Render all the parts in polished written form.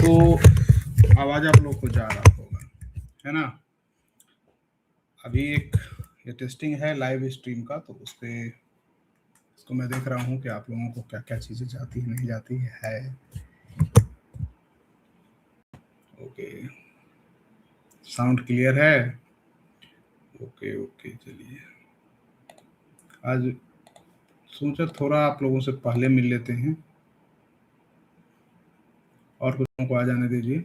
तो आवाज आप लोग को जा रहा होगा, है ना। अभी एक ये टेस्टिंग है लाइव स्ट्रीम का, तो उस पे इसको मैं देख रहा हूँ कि आप लोगों को क्या क्या चीजें जाती है नहीं जाती है। ओके, साउंड क्लियर है। ओके ओके, चलिए आज सोचा थोड़ा आप लोगों से पहले मिल लेते हैं और कुछ लोगों को आ जाने दीजिए।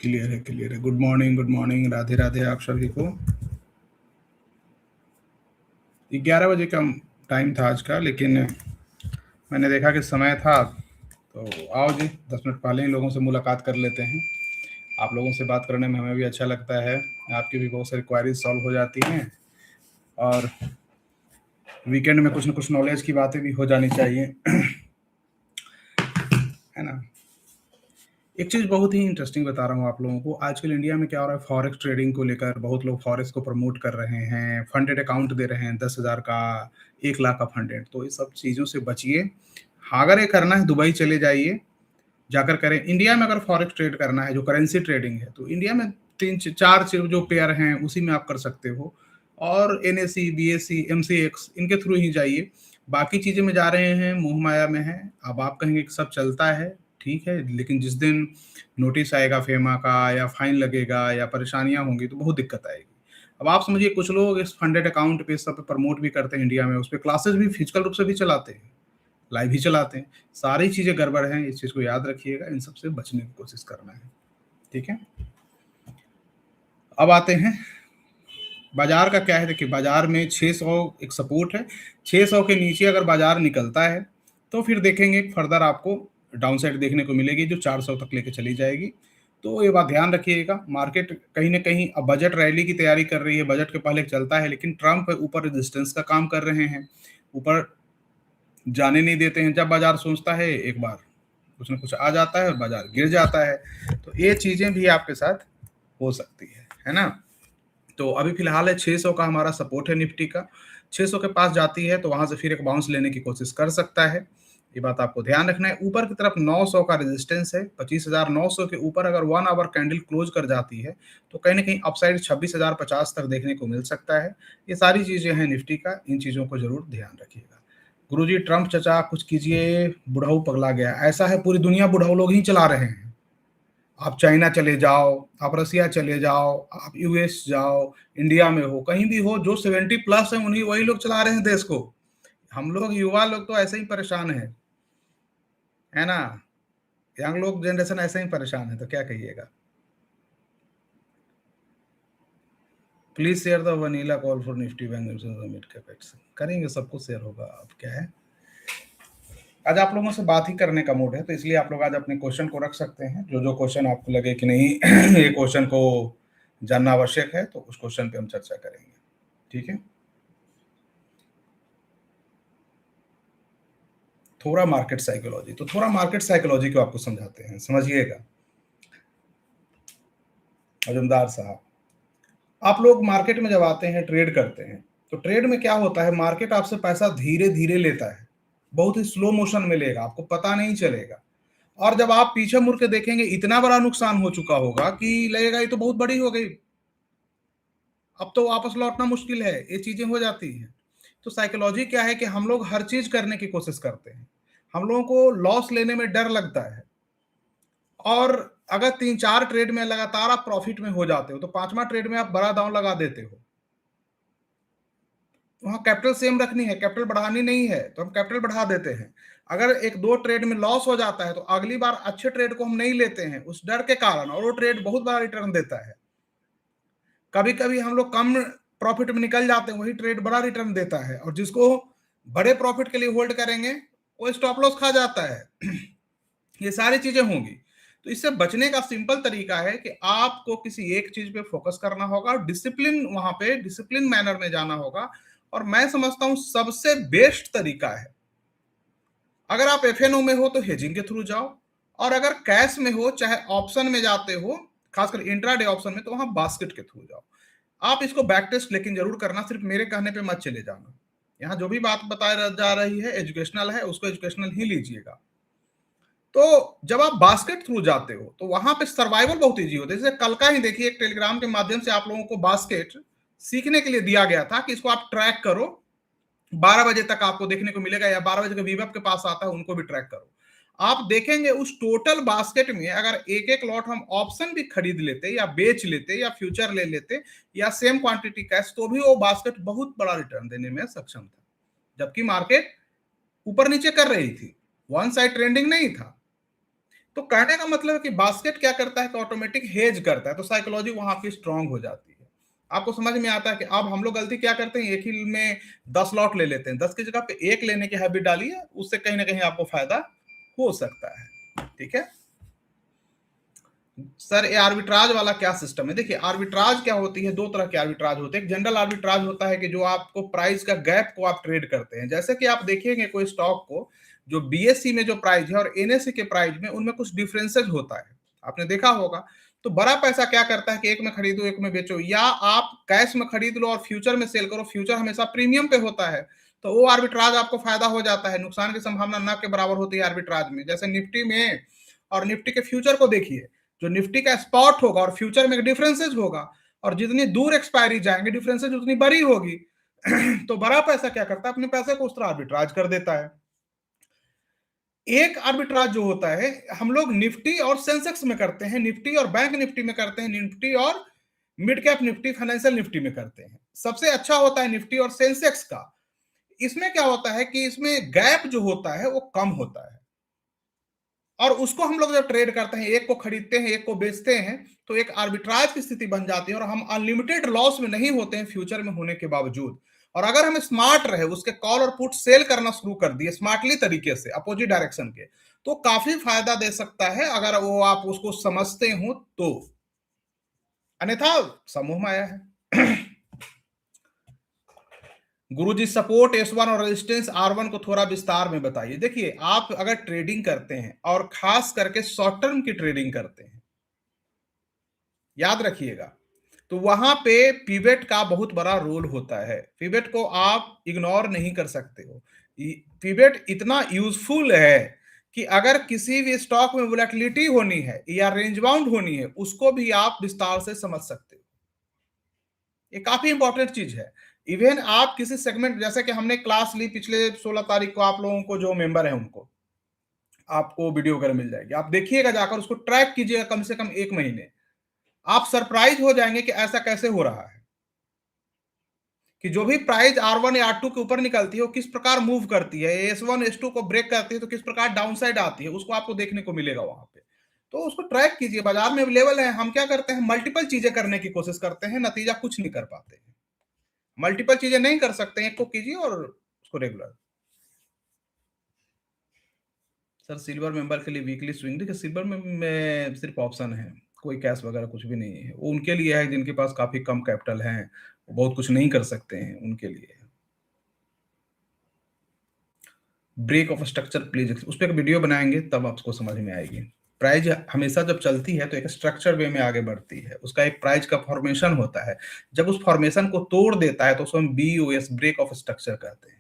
क्लियर है, क्लियर है। गुड मॉर्निंग, राधे राधे आप सभी को। 11 बजे का टाइम था आज का, लेकिन मैंने देखा कि समय था, तो आओ जी 10 मिनट पहले ही लोगों से मुलाकात कर लेते हैं। आप लोगों से बात करने में हमें भी अच्छा लगता है, आपकी भी बहुत सारी क्वारीज सॉल्व हो जाती हैं, और वीकेंड में कुछ न कुछ नॉलेज की बातें भी हो जानी चाहिए, है ना। एक चीज़ बहुत ही इंटरेस्टिंग बता रहा हूँ आप लोगों को। आजकल इंडिया में क्या हो रहा है, फॉरेक्स ट्रेडिंग को लेकर बहुत लोग फॉरेक्स को प्रमोट कर रहे हैं, फंडेड अकाउंट दे रहे हैं, 10,000 का, 1 लाख का फंडेड। तो ये सब चीज़ों से बचिए। हाँ, अगर ये करना है दुबई चले जाइए, जाकर करें। इंडिया में अगर फॉरेक्स ट्रेड करना है, जो करेंसी ट्रेडिंग है, तो इंडिया में 3-4 जो पेयर हैं उसी में आप कर सकते हो, और NSE, BSE, MCX इनके थ्रू ही जाइए। बाकी चीज़ें में जा रहे हैं, मोह माया में है। अब आप कहेंगे कि सब चलता है, ठीक है, लेकिन जिस दिन नोटिस आएगा फेमा का, या फाइन लगेगा, या परेशानियां होंगी, तो बहुत दिक्कत आएगी। अब आप समझिए, कुछ लोग इस फंडेड अकाउंट पे सब पे प्रमोट भी करते हैं इंडिया में, उस पर क्लासेस भी फिजिकल रूप से भी चलाते हैं, लाइव ही चलाते हैं। सारी चीज़ें गड़बड़ हैं, इस चीज़ को याद रखिएगा, इन सब से बचने की कोशिश करना है, ठीक है। अब आते हैं बाजार का क्या है। देखिए, बाजार में 600 एक सपोर्ट है। 600 के नीचे अगर बाजार निकलता है तो फिर देखेंगे फर्दर आपको डाउन साइड देखने को मिलेगी, जो 400 तक लेके चली जाएगी। तो ये बात ध्यान रखिएगा। मार्केट कहीं ना कहीं अब बजट रैली की तैयारी कर रही है, बजट के पहले चलता है, लेकिन ट्रम्प ऊपर रेजिस्टेंस का काम कर रहे हैं, ऊपर जाने नहीं देते हैं। जब बाजार सोचता है एक बार कुछ ना कुछ आ जाता है और बाजार गिर जाता है। तो ये चीजें भी आपके साथ हो सकती है ना। तो अभी फिलहाल है 600 का हमारा सपोर्ट है निफ्टी का। 600 के पास जाती है तो वहां से फिर एक बाउंस लेने की कोशिश कर सकता है, ये बात आपको ध्यान रखना है। ऊपर की तरफ 900 का रेजिस्टेंस है, 25,900 के ऊपर अगर 1 आवर कैंडल क्लोज कर जाती है तो कहीं ना कहीं अपसाइड 26,050 तक देखने को मिल सकता है। ये सारी चीजें हैं निफ्टी का, इन चीजों को जरूर ध्यान रखिएगा। गुरुजी ट्रम्प चचा कुछ कीजिए, बुढ़ऊ पगला गया। ऐसा है, पूरी दुनिया बुढ़ऊ लोग ही चला रहे हैं। आप चाइना चले जाओ, आप रसिया चले जाओ, आप US जाओ, इंडिया में हो, कहीं भी हो, जो 70+ है उन्हीं वही लोग चला रहे हैं देश को। हम लोग युवा लोग तो ऐसे ही परेशान है ना। यंग लोग जनरेशन ऐसे ही परेशान है, तो क्या कहिएगा। Please share the vanilla call for Nifty bank mid capex. करेंगे, सबको शेयर होगा। अब क्या है, आज आप लोगों से बात ही करने का मूड है, तो इसलिए आप लोग आज अपने क्वेश्चन को रख सकते हैं। जो जो क्वेश्चन आपको लगे कि नहीं ये क्वेश्चन को जानना आवश्यक है, तो उस क्वेश्चन पे हम चर्चा करेंगे, ठीक है। थोड़ा मार्केट साइकोलॉजी, तो थोड़ा मार्केट साइकोलॉजी को आपको समझाते हैं, समझिएगा। मजुमदार साहब, आप लोग मार्केट में जब आते हैं, ट्रेड करते हैं, तो ट्रेड में क्या होता है, मार्केट आपसे पैसा धीरे धीरे लेता है, बहुत ही स्लो मोशन में लेगा, आपको पता नहीं चलेगा। और जब आप पीछे मुड़ के देखेंगे, इतना बड़ा नुकसान हो चुका होगा कि लगेगा ये तो बहुत बड़ी हो गई, अब तो वापस लौटना मुश्किल है। ये चीजें हो जाती हैं। तो साइकोलॉजी क्या है कि हम लोग हर चीज करने की कोशिश करते हैं, हम लोगों को लॉस लेने में डर लगता है। और अगर 3-4 ट्रेड में लगातार आप प्रॉफिट में हो जाते हो, तो 5वां ट्रेड में आप बड़ा दांव लगा देते हो। वहां कैपिटल सेम रखनी है, कैपिटल बढ़ानी नहीं है, तो हम कैपिटल बढ़ा देते हैं। अगर 1-2 ट्रेड में लॉस हो जाता है, तो अगली बार अच्छे ट्रेड को हम नहीं लेते हैं उस डर के कारण, और वो ट्रेड बहुत बड़ा रिटर्न देता है। कभी कभी हम लोग कम प्रॉफिट में निकल जाते हैं, वही ट्रेड बड़ा रिटर्न देता है, और जिसको बड़े प्रॉफिट के लिए होल्ड करेंगे वो स्टॉप लॉस खा जाता है। ये सारी चीजें होंगी। तो इससे बचने का सिंपल तरीका है कि आपको किसी एक चीज पे फोकस करना होगा, डिसिप्लिन, वहां पे डिसिप्लिन मैनर में जाना होगा। और मैं समझता हूं सबसे बेस्ट तरीका है, अगर आप FNO में हो तो हेजिंग के थ्रू जाओ, और अगर कैश में हो, चाहे ऑप्शन में जाते हो, खासकर इंट्राडे ऑप्शन में, तो वहां बास्केट के थ्रू जाओ। आप इसको बैक टेस्ट लेकिन जरूर करना, सिर्फ मेरे कहने पे मत चले जाना। यहाँ जो भी बात बताया जा रही है एजुकेशनल है, उसको एजुकेशनल ही लीजिएगा। तो जब आप बास्केट थ्रू जाते हो तो वहां पे सर्वाइवल बहुत इजी होता है। जैसे कल का ही देखिए, एक टेलीग्राम के माध्यम से आप लोगों को बास्केट सीखने के लिए दिया गया था कि इसको आप ट्रैक करो, 12 बजे तक आपको देखने को मिलेगा, या 12 बजे के वीवअप के पास आता है उनको भी ट्रैक करो। आप देखेंगे उस टोटल बास्केट में अगर एक एक लॉट हम ऑप्शन भी खरीद लेते या बेच लेते या फ्यूचर ले लेते या सेम क्वांटिटी कैश, तो भी वो बास्केट बहुत बड़ा रिटर्न देने में सक्षम था, जबकि मार्केट ऊपर नीचे कर रही थी, वन साइड ट्रेंडिंग नहीं था। तो कहने का मतलब है कि बास्केट क्या करता है कि ऑटोमेटिक हेज करता है, तो साइकोलॉजी वहां की स्ट्रांग हो जाती है। आपको समझ में आता है कि अब हम लोग गलती क्या करते हैं, एक ही में 10 लॉट ले लेते हैं, 10 की जगह पे एक लेने की हैबिट डालिए, उससे कहीं ना कहीं आपको फायदा हो सकता है। ठीक है सर, ये आर्बिट्राज वाला क्या सिस्टम है? देखिए आर्बिट्राज क्या होती है, दो तरह के आर्बिट्राज होते हैं। एक जनरल आर्बिट्राज होता है कि जो आपको प्राइस का गैप को आप ट्रेड करते हैं। जैसे कि आप देखिएंगे कोई स्टॉक को, जो बीएससी में जो प्राइस है और एनएससी के प्राइस में उनमें कुछ डिफरेंसेस होता है, आपने देखा होगा। तो बड़ा पैसा क्या करता है कि एक में खरीदो एक में बेचो, या आप कैश में खरीद लो और फ्यूचर में सेल करो, फ्यूचर हमेशा प्रीमियम पे होता है, तो वो आर्बिट्राज आपको फायदा हो जाता है, नुकसान की संभावना न के बराबर होती है आर्बिट्राज में। जैसे निफ्टी में और निफ्टी के फ्यूचर को देखिए, जो निफ्टी का स्पॉट होगा और फ्यूचर में डिफरेंसेस होगा, और जितनी दूर एक्सपायरी जाएंगे डिफरेंसेस उतनी बड़ी होगी। तो बड़ा पैसा क्या करता है, अपने पैसे को उस तरह आर्बिट्राज कर देता है। एक आर्बिट्राज जो होता है हम लोग निफ्टी और सेंसेक्स में करते हैं, निफ्टी और बैंक निफ्टी में करते हैं, निफ्टी और mid cap Nifty, financial Nifty में करते हैं। सबसे अच्छा होता है निफ्टी और सेंसेक्स का। इसमें क्या होता है कि इसमें गैप जो होता है वो कम होता है, और उसको हम लोग जब ट्रेड करते हैं, एक को खरीदते हैं एक को बेचते हैं, तो एक आर्बिट्राज की स्थिति बन जाती है और हम अनलिमिटेड लॉस में नहीं होते हैं फ्यूचर में होने के बावजूद। और अगर हम स्मार्ट रहे, उसके कॉल और पुट सेल करना शुरू कर दिए स्मार्टली तरीके से अपोजिट डायरेक्शन के, तो काफी फायदा दे सकता है अगर वो आप उसको समझते हो तो। अन्यथा समूह माया है। गुरुजी सपोर्ट S1 और रेजिस्टेंस R1 को थोड़ा विस्तार में बताइए। देखिए आप अगर ट्रेडिंग करते हैं और खास करके शॉर्ट टर्म की ट्रेडिंग करते हैं, याद रखिएगा, तो वहां पे पिवेट का बहुत बड़ा रोल होता है। पिवेट को आप इग्नोर नहीं कर सकते हो। पिवेट इतना यूजफुल है कि अगर किसी भी स्टॉक में वोलेटिलिटी होनी है या रेंज बाउंड होनी है, उसको भी आप विस्तार से समझ सकते हो। ये काफी इंपॉर्टेंट चीज है। इवन आप किसी सेगमेंट, जैसे कि हमने क्लास ली पिछले 16 तारीख को, आप लोगों को जो मेंबर है उनको आपको वीडियो वगैरह मिल जाएगी, आप देखिएगा जाकर, उसको ट्रैक कीजिएगा कम से कम 1 महीने। आप सरप्राइज हो जाएंगे कि ऐसा कैसे हो रहा है, कि जो भी प्राइस R1 या R2 के ऊपर निकलती है वो किस प्रकार मूव करती है, S1 S2 को ब्रेक करती है तो किस प्रकार डाउन साइड आती है, उसको आपको देखने को मिलेगा वहां पे। तो उसको ट्रैक कीजिए, बाजार में अवेलेबल है। हम क्या करते हैं, मल्टीपल चीजें करने की कोशिश करते हैं, नतीजा कुछ नहीं कर पाते हैं। मल्टीपल चीजें नहीं कर सकते, एक को कीजिए और उसको रेगुलर। सर सिल्वर मेंबर के लिए वीकली स्विंग, देखिए सिल्वर में सिर्फ ऑप्शन है, कोई कैश वगैरह कुछ भी नहीं है। वो उनके लिए है जिनके पास काफी कम कैपिटल है, वो बहुत कुछ नहीं कर सकते हैं, उनके लिए। ब्रेक ऑफ स्ट्रक्चर प्लीज, उस पर एक वीडियो बनाएंगे तब आपको समझ में आएगी। प्राइस हमेशा जब चलती है तो एक स्ट्रक्चर वे में आगे बढ़ती है, उसका एक प्राइस का फॉर्मेशन होता है, जब उस फॉर्मेशन को तोड़ देता है तो उसको हम BOS ब्रेक ऑफ स्ट्रक्चर कहते हैं।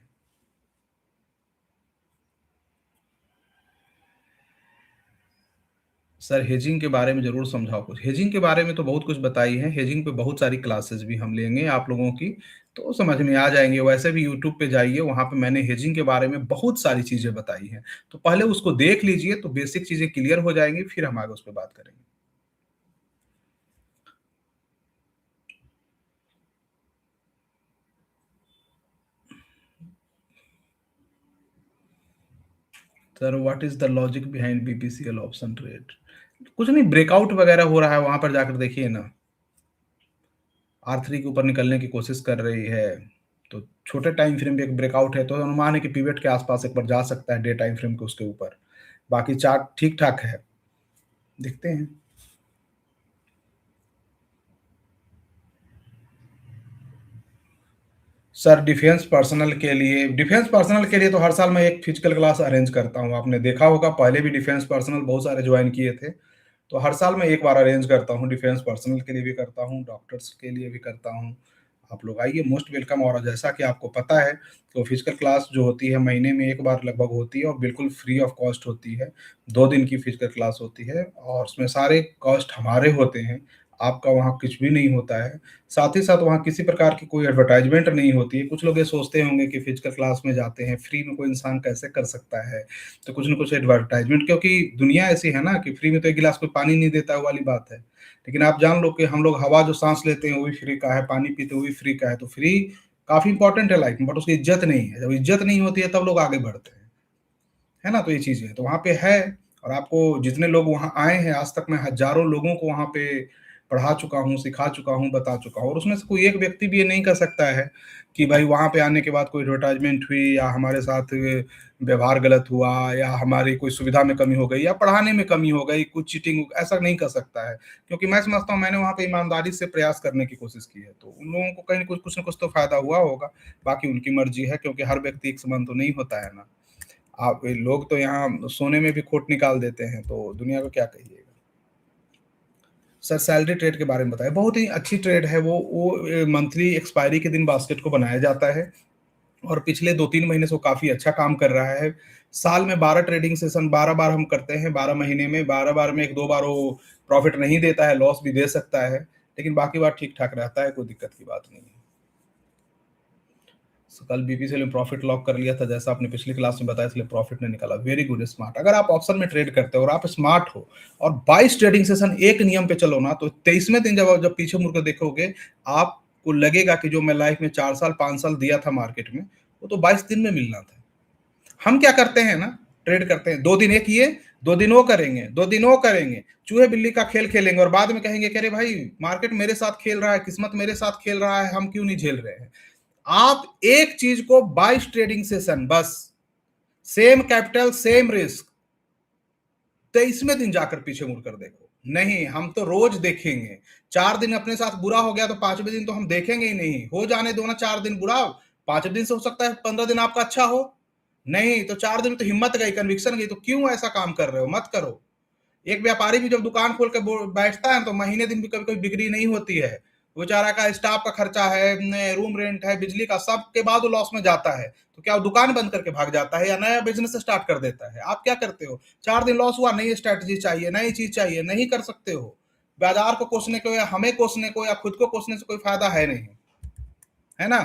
सर हेजिंग के बारे में जरूर समझाओ कुछ। हेजिंग के बारे में तो बहुत कुछ बताई है, हेजिंग पे बहुत सारी क्लासेस भी हम लेंगे आप लोगों की, तो समझ में आ जाएंगे। वैसे भी यूट्यूब पे जाइए, वहां पे मैंने हेजिंग के बारे में बहुत सारी चीजें बताई हैं, तो पहले उसको देख लीजिए तो बेसिक चीजें क्लियर हो जाएंगी, फिर हम आगे उस पर बात करेंगे। Sir what is the logic behind BPCL option trade? कुछ नहीं, ब्रेकआउट वगैरह हो रहा है, वहां पर जाकर देखिए ना, R3 के ऊपर निकलने की कोशिश कर रही है, तो छोटे टाइम फ्रेम पे एक ब्रेकआउट है, तो अनुमान है कि पिवट के आसपास एक बार जा सकता है डे टाइम फ्रेम के उसके ऊपर। बाकी चार्ट ठीक ठाक है, देखते हैं। सर डिफेंस पर्सनल के लिए तो हर साल मैं एक फिजिकल क्लास अरेंज करता हूँ। आपने देखा होगा पहले भी डिफेंस पर्सनल बहुत सारे ज्वाइन किए थे, तो हर साल मैं एक बार अरेंज करता हूँ, डिफेंस पर्सनल के लिए भी करता हूँ, डॉक्टर्स के लिए भी करता हूँ। आप लोग आइए, मोस्ट वेलकम। और जैसा कि आपको पता है, तो फिजिकल क्लास जो होती है महीने में 1 बार लगभग होती है और बिल्कुल फ्री ऑफ कॉस्ट होती है। 2 दिन की फिजिकल क्लास होती है और उसमें सारे कॉस्ट हमारे होते हैं, आपका वहाँ कुछ भी नहीं होता है। साथ ही साथ वहाँ किसी प्रकार की कोई एडवर्टाइज़मेंट नहीं होती है। कुछ लोग ये सोचते होंगे कि फिजिकल क्लास में जाते हैं, फ्री में कोई इंसान कैसे कर सकता है? तो कुछ न कुछ एडवर्टाइज़मेंट, क्योंकि दुनिया ऐसी है ना कि फ्री में तो 1 गिलास कोई पानी नहीं देता है, वो वाली बात है। लेकिन आप जान लो कि हम लोग हवा जो साँस लेते हैं वो भी फ्री का है, पानी पीते हैं वो भी फ्री का है। तो फ्री काफ़ी इम्पोर्टेंट है लाइफ में, बट उसकी इज़्ज़त नहीं है। जब इज़्ज़त नहीं होती है तब लोग आगे बढ़ते हैं। है ना? तो ये चीज़ है। तो वहाँ पे है, और आपको जितने लोग वहाँ आए हैं आज तक मैं हज़ारों लोगों को वहाँ पे पढ़ा चुका हूँ, सिखा चुका हूँ, बता चुका हूँ, और उसमें से कोई एक व्यक्ति भी ये नहीं कह सकता है कि भाई वहाँ पे आने के बाद कोई एडवर्टाइज़मेंट हुई या हमारे साथ व्यवहार गलत हुआ या हमारी कोई सुविधा में कमी हो गई या पढ़ाने में कमी हो गई, कुछ चीटिंग, ऐसा नहीं कर सकता है। क्योंकि मैं समझता हूँ मैंने वहाँ पे ईमानदारी से प्रयास करने की कोशिश की है। तो उन लोगों को कहीं कुछ न कुछ तो फ़ायदा हुआ होगा। बाकी उनकी मर्ज़ी है, क्योंकि हर व्यक्ति एक समान तो नहीं होता है ना। आप लोग तो यहाँ सोने में भी खोट निकाल देते हैं, तो दुनिया को क्या कहिएगा। सर सैलरी ट्रेड के बारे में बताएँ, बहुत ही अच्छी ट्रेड है वो मंथली एक्सपायरी के दिन बास्केट को बनाया जाता है और पिछले 2-3 महीने से वो काफ़ी अच्छा काम कर रहा है। साल में 12 ट्रेडिंग सेशन 12 बार हम करते हैं, 12 महीने में, 12 बार में 1-2 बार वो प्रॉफ़िट नहीं देता है, लॉस भी दे सकता है, लेकिन बाकी बार ठीक-ठाक रहता है, कोई दिक्कत की बात नहीं है। कल बीपीसीएल में प्रॉफिट लॉक कर लिया था, जैसा आपने पिछली क्लास में बताया, इसलिए प्रॉफिट नहीं निकाला। Very good, smart. अगर आप ऑप्शन में ट्रेड करते हो और आप स्मार्ट हो और 22 ट्रेडिंग सेशन एक नियम पे चलो ना, तो 23वें दिन जब पीछे मुड़ कर देखोगे, आपको लगेगा कि जो मैं लाइफ में 4 साल 5 साल दिया था मार्केट में, वो तो 22 दिन में मिलना था। हम क्या करते हैं ना, ट्रेड करते हैं, 2 दिन ये किए, 2 दिन वो करेंगे, 2 दिन वो करेंगे, चूहे बिल्ली का खेल खेलेंगे और बाद में कहेंगे कि अरे भाई मार्केट मेरे साथ खेल रहा है, किस्मत मेरे साथ खेल रहा है, हम क्यों नहीं झेल रहे हैं। आप एक चीज को 22 ट्रेडिंग सेशन बस, सेम कैपिटल सेम रिस्क, 23वें दिन जाकर पीछे मुड़कर देखो। नहीं, हम तो रोज देखेंगे। 4 दिन अपने साथ बुरा हो गया तो 5वें दिन तो हम देखेंगे ही नहीं। हो जाने दो ना 4 दिन बुरा, 5वें दिन से हो सकता है 15 दिन आपका अच्छा हो। नहीं तो 4 दिन में तो हिम्मत गई, कन्विक्शन गई, तो क्यों ऐसा काम कर रहे हो? मत करो। एक व्यापारी भी जब दुकान खोल के बैठता है तो महीने दिन भी कभी कभी बिक्री नहीं होती है। बेचारा का स्टाफ का खर्चा है, रूम रेंट है, बिजली का, सब के बाद वो लॉस में जाता है। तो क्या वो दुकान बंद करके भाग जाता है या नया बिजनेस स्टार्ट कर देता है? आप क्या करते हो? 4 दिन लॉस हुआ, नई स्ट्रैटेजी चाहिए, नई चीज चाहिए, नहीं कर सकते हो। बाजार को कोसने को या हमें कोसने को या खुद को कोसने से कोई फायदा है नहीं, है ना।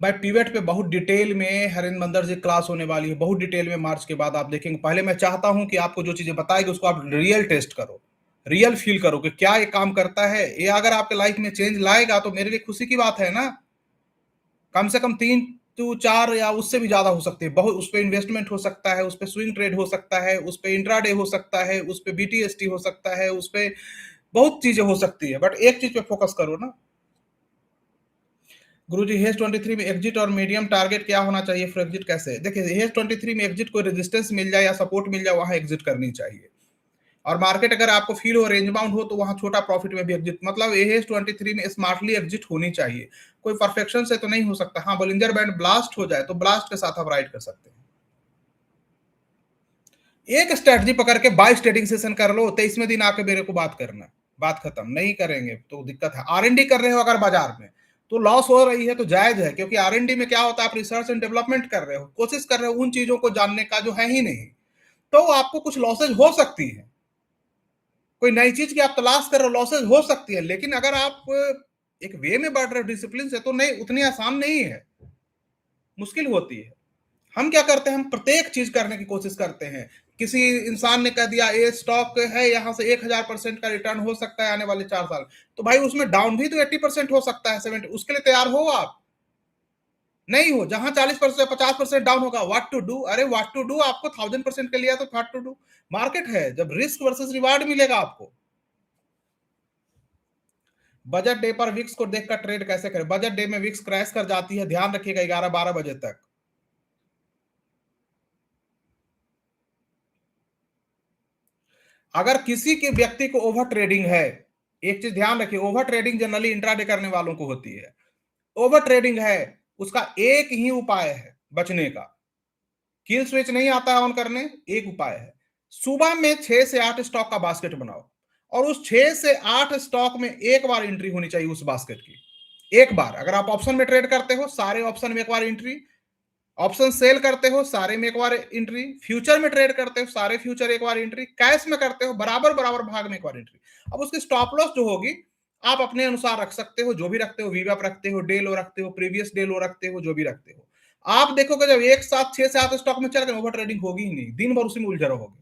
भाई पिवट पे बहुत डिटेल में हरिंदर जी क्लास होने वाली है, बहुत डिटेल में मार्च के बाद आप देखेंगे। पहले मैं चाहता हूं कि आपको जो चीजें बताएगी उसको आप रियल टेस्ट करो, रियल फील करो कि क्या ये काम करता है। ये अगर आपके लाइफ में चेंज लाएगा तो मेरे लिए खुशी की बात है ना। कम से कम 3 to 4 या उससे भी ज्यादा हो सकती है, बहुत उस पर इन्वेस्टमेंट हो सकता है, उस पर स्विंग ट्रेड हो सकता है, उस पर इंट्राडे हो सकता है, उस पर बीटीएसटी हो सकता है, उस पर बहुत चीजें हो सकती है, बट एक चीज पे फोकस करो ना। गुरुजी हेज 23 में एग्जिट और मीडियम टारगेट क्या होना चाहिए फिर एग्जिट कैसे? देखिए हेज 23 में एग्जिट कोई रेजिस्टेंस मिल जाए या सपोर्ट मिल जाए वहां एग्जिट करनी चाहिए। और मार्केट अगर आपको फील हो रेंज बाउंड हो तो वहां छोटा प्रॉफिट में भी एग्जिट, मतलब हेज 23 में स्मार्टली एग्जिट होनी चाहिए। कोई परफेक्शन से तो नहीं हो सकता। हाँ, बोलिंजर बैंड ब्लास्ट हो जाए तो ब्लास्ट के साथ आप राइड कर सकते हैं। एक स्ट्रेटजी पकड़ के 22 ट्रेडिंग सेशन कर लो, 23वें दिन आके मेरे को बात करना, बात खत्म। नहीं करेंगे तो दिक्कत है। आरएनडी कर रहे हो अगर बाजार में तो लॉस हो रही है तो जायज है, क्योंकि आरएनडी में क्या होता है, आप रिसर्च एंड डेवलपमेंट कर रहे हो, कोशिश कर रहे हो उन चीजों को जानने का जो है ही नहीं, तो आपको कुछ लॉसेज हो सकती है। कोई नई चीज की आप तलाश कर रहे हो, लॉसेज हो सकती है, लेकिन अगर आप एक वे में बढ़ रहे हो डिसिप्लिन से, तो नहीं, उतनी आसान नहीं है, मुश्किल होती है। हम क्या करते हैं, हम प्रत्येक चीज करने की कोशिश करते हैं। किसी इंसान ने कह दिया ये स्टॉक है, यहां से 1000% का रिटर्न हो सकता है आने वाले 4 साल, तो भाई उसमें डाउन भी तो 80% हो सकता है, 70, उसके लिए तैयार हो आप? नहीं हो। जहां 40% 50% डाउन होगा, व्हाट टू डू? अरे व्हाट टू डू, आपको 1000% के लिया तो व्हाट टू डू। मार्केट है, जब रिस्क वर्सेस रिवार्ड मिलेगा आपको। बजट डे पर विक्स को देखकर ट्रेड कैसे करें? बजट डे में विक्स क्रैश कर जाती है, ध्यान रखिएगा 11-12 बजे तक। अगर किसी के व्यक्ति को ओवर ट्रेडिंग है, एक चीज ध्यान रखिए, ओवर ट्रेडिंग जनरली इंट्राडे करने वालों को होती है। ओवर ट्रेडिंग है, उसका एक ही उपाय है बचने का। किल स्विच नहीं आता है ऑन करने, एक उपाय है, सुबह में 6 से 8 स्टॉक का बास्केट बनाओ और उस 6 से 8 स्टॉक में एक बार एंट्री होनी चाहिए उस बास्केट की। एक बार। अगर आप ऑप्शन में ट्रेड करते हो, सारे ऑप्शन में एक बार एंट्री। ऑप्शन सेल करते हो, सारे में एक बार एंट्री। फ्यूचर में ट्रेड करते हो, सारे फ्यूचर एक बार एंट्री। कैश में करते हो, बराबर बराबर भाग में एक बार एंट्री। अब उसकी स्टॉप लॉस जो होगी, आप अपने अनुसार रख सकते हो, जो भी रखते हो, वीवैप रखते हो, डे लो रखते हो, प्रीवियस डे लो रखते हो, जो भी रखते हो। आप देखोगे जब एक साथ 6 से 8 स्टॉक में चल गए, ओवर ट्रेडिंग होगी ही नहीं, दिन भर उसी में उलझे रहोगे।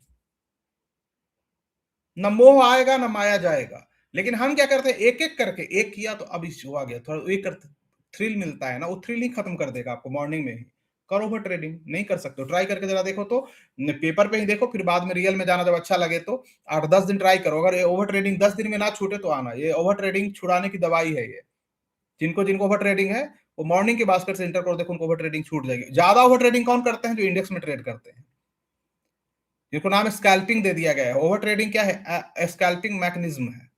न मोह आएगा न माया जाएगा। लेकिन हम क्या करते हैं, एक एक करके, एक किया तो अब इश्यू आ गया, थोड़ा एक करते थ्रिल मिलता है ना, वो थ्रिल ही खत्म कर देगा आपको मॉर्निंग में ही। करो ओवर ट्रेडिंग, नहीं कर सकते हो, ट्राई करके जरा देखो तो। पेपर पे ही देखो, फिर बाद में रियल में जाना जब अच्छा लगे तो 8-10 दिन ट्राई करो। अगर ये ओवर ट्रेडिंग 10 दिन में ना छूटे तो आना। ये ओवर ट्रेडिंग छुड़ाने की दवाई है ये। जिनको जिनको ओवर ट्रेडिंग है वो मॉर्निंग के बास्केट से एंटर करो, देखो उनको ओवर ट्रेडिंग छूट जाएगी। ज्यादा ओवर ट्रेडिंग कौन करते हैं? जो इंडेक्स में ट्रेड करते हैं, जिनको नाम स्कैल्पिंग दे दिया गया है। ओवर ट्रेडिंग क्या है? स्कैल्पिंग मैकेनिज्म है।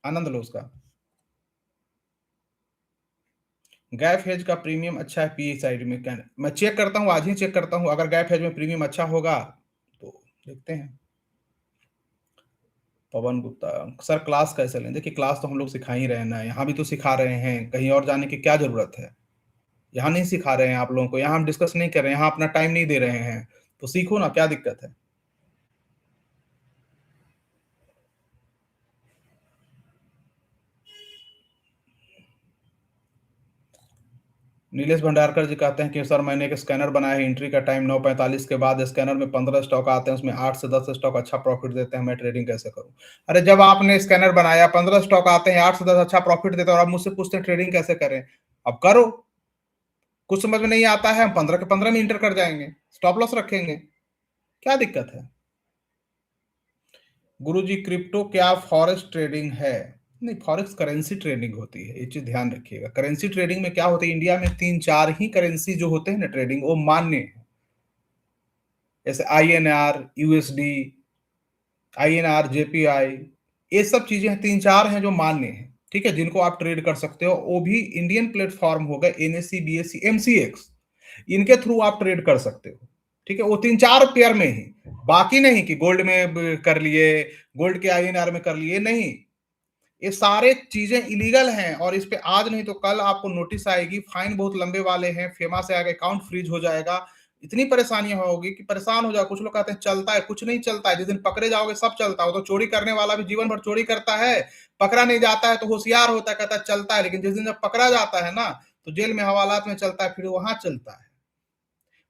आनंद लो उसका। गैप हेज का प्रीमियम अच्छा है पीई साइड में क्या? मैं चेक करता हूँ, आज ही चेक करता हूँ। अगर गैप हेज में प्रीमियम अच्छा होगा तो देखते हैं। पवन गुप्ता सर, क्लास कैसे लें? देखिए, क्लास तो हम लोग सिखा ही रहे हैं ना, यहाँ भी तो सिखा रहे हैं, कहीं और जाने की क्या जरूरत है? यहाँ नहीं सिखा रहे हैं आप लोगों को, यहाँ हम डिस्कस नहीं कर रहे हैं, यहाँ अपना टाइम नहीं दे रहे हैं, तो सीखो ना, क्या दिक्कत है? नीलेश भंडारकर जी कहते हैं कि सर मैंने एक स्कैनर बनाया है, एंट्री का टाइम 9:45 के बाद, स्कैनर में 15 स्टॉक आते हैं, उसमें 8 से 10 स्टॉक अच्छा प्रॉफिट देते हैं, मैं ट्रेडिंग कैसे करूं? अरे जब आपने स्कैनर बनाया, 15 स्टॉक आते हैं, 8 से 10 अच्छा प्रॉफिट देते हैं, और आप मुझसे पूछते हैं ट्रेडिंग कैसे करें? अब करो। कुछ समझ में नहीं आता है, हम 15 के 15 में इंटर कर जाएंगे, स्टॉप लॉस रखेंगे, क्या दिक्कत है? गुरुजी क्रिप्टो क्या फॉरेक्स ट्रेडिंग है? नहीं, फॉरेक्स करेंसी ट्रेडिंग होती है, ये चीज ध्यान रखिएगा। करेंसी ट्रेडिंग में क्या होता है, इंडिया में 3-4 ही करेंसी जो होते हैं ना ट्रेडिंग, वो मान्य है। जैसे INR, USD, INR, JPI, ये सब चीजें 3-4 हैं जो मान्य हैं, ठीक है, जिनको आप ट्रेड कर सकते हो। वो भी इंडियन प्लेटफॉर्म हो गए, NSE, BSE, MCX, इनके थ्रू आप ट्रेड कर सकते हो, ठीक है। वो 3-4 पेयर में ही, बाकी नहीं कि गोल्ड में कर लिए, गोल्ड के INR में कर लिए, नहीं। ये सारे चीजें इलीगल हैं, और इस पे आज नहीं तो कल आपको नोटिस आएगी, फाइन बहुत लंबे वाले हैं, फेमा से आगे अकाउंट फ्रीज हो जाएगा। इतनी परेशानियां होगी कि परेशान हो जाओ। कुछ लोग कहते हैं चलता है, कुछ नहीं चलता है, जिस दिन पकड़े जाओगे सब चलता है। तो चोरी करने वाला भी जीवन भर चोरी करता है, पकड़ा नहीं जाता है तो होशियार होता है, कहता है चलता है, लेकिन जिस दिन जब पकड़ा जाता है ना, तो जेल में हवालात में चलता है, फिर वहां चलता है।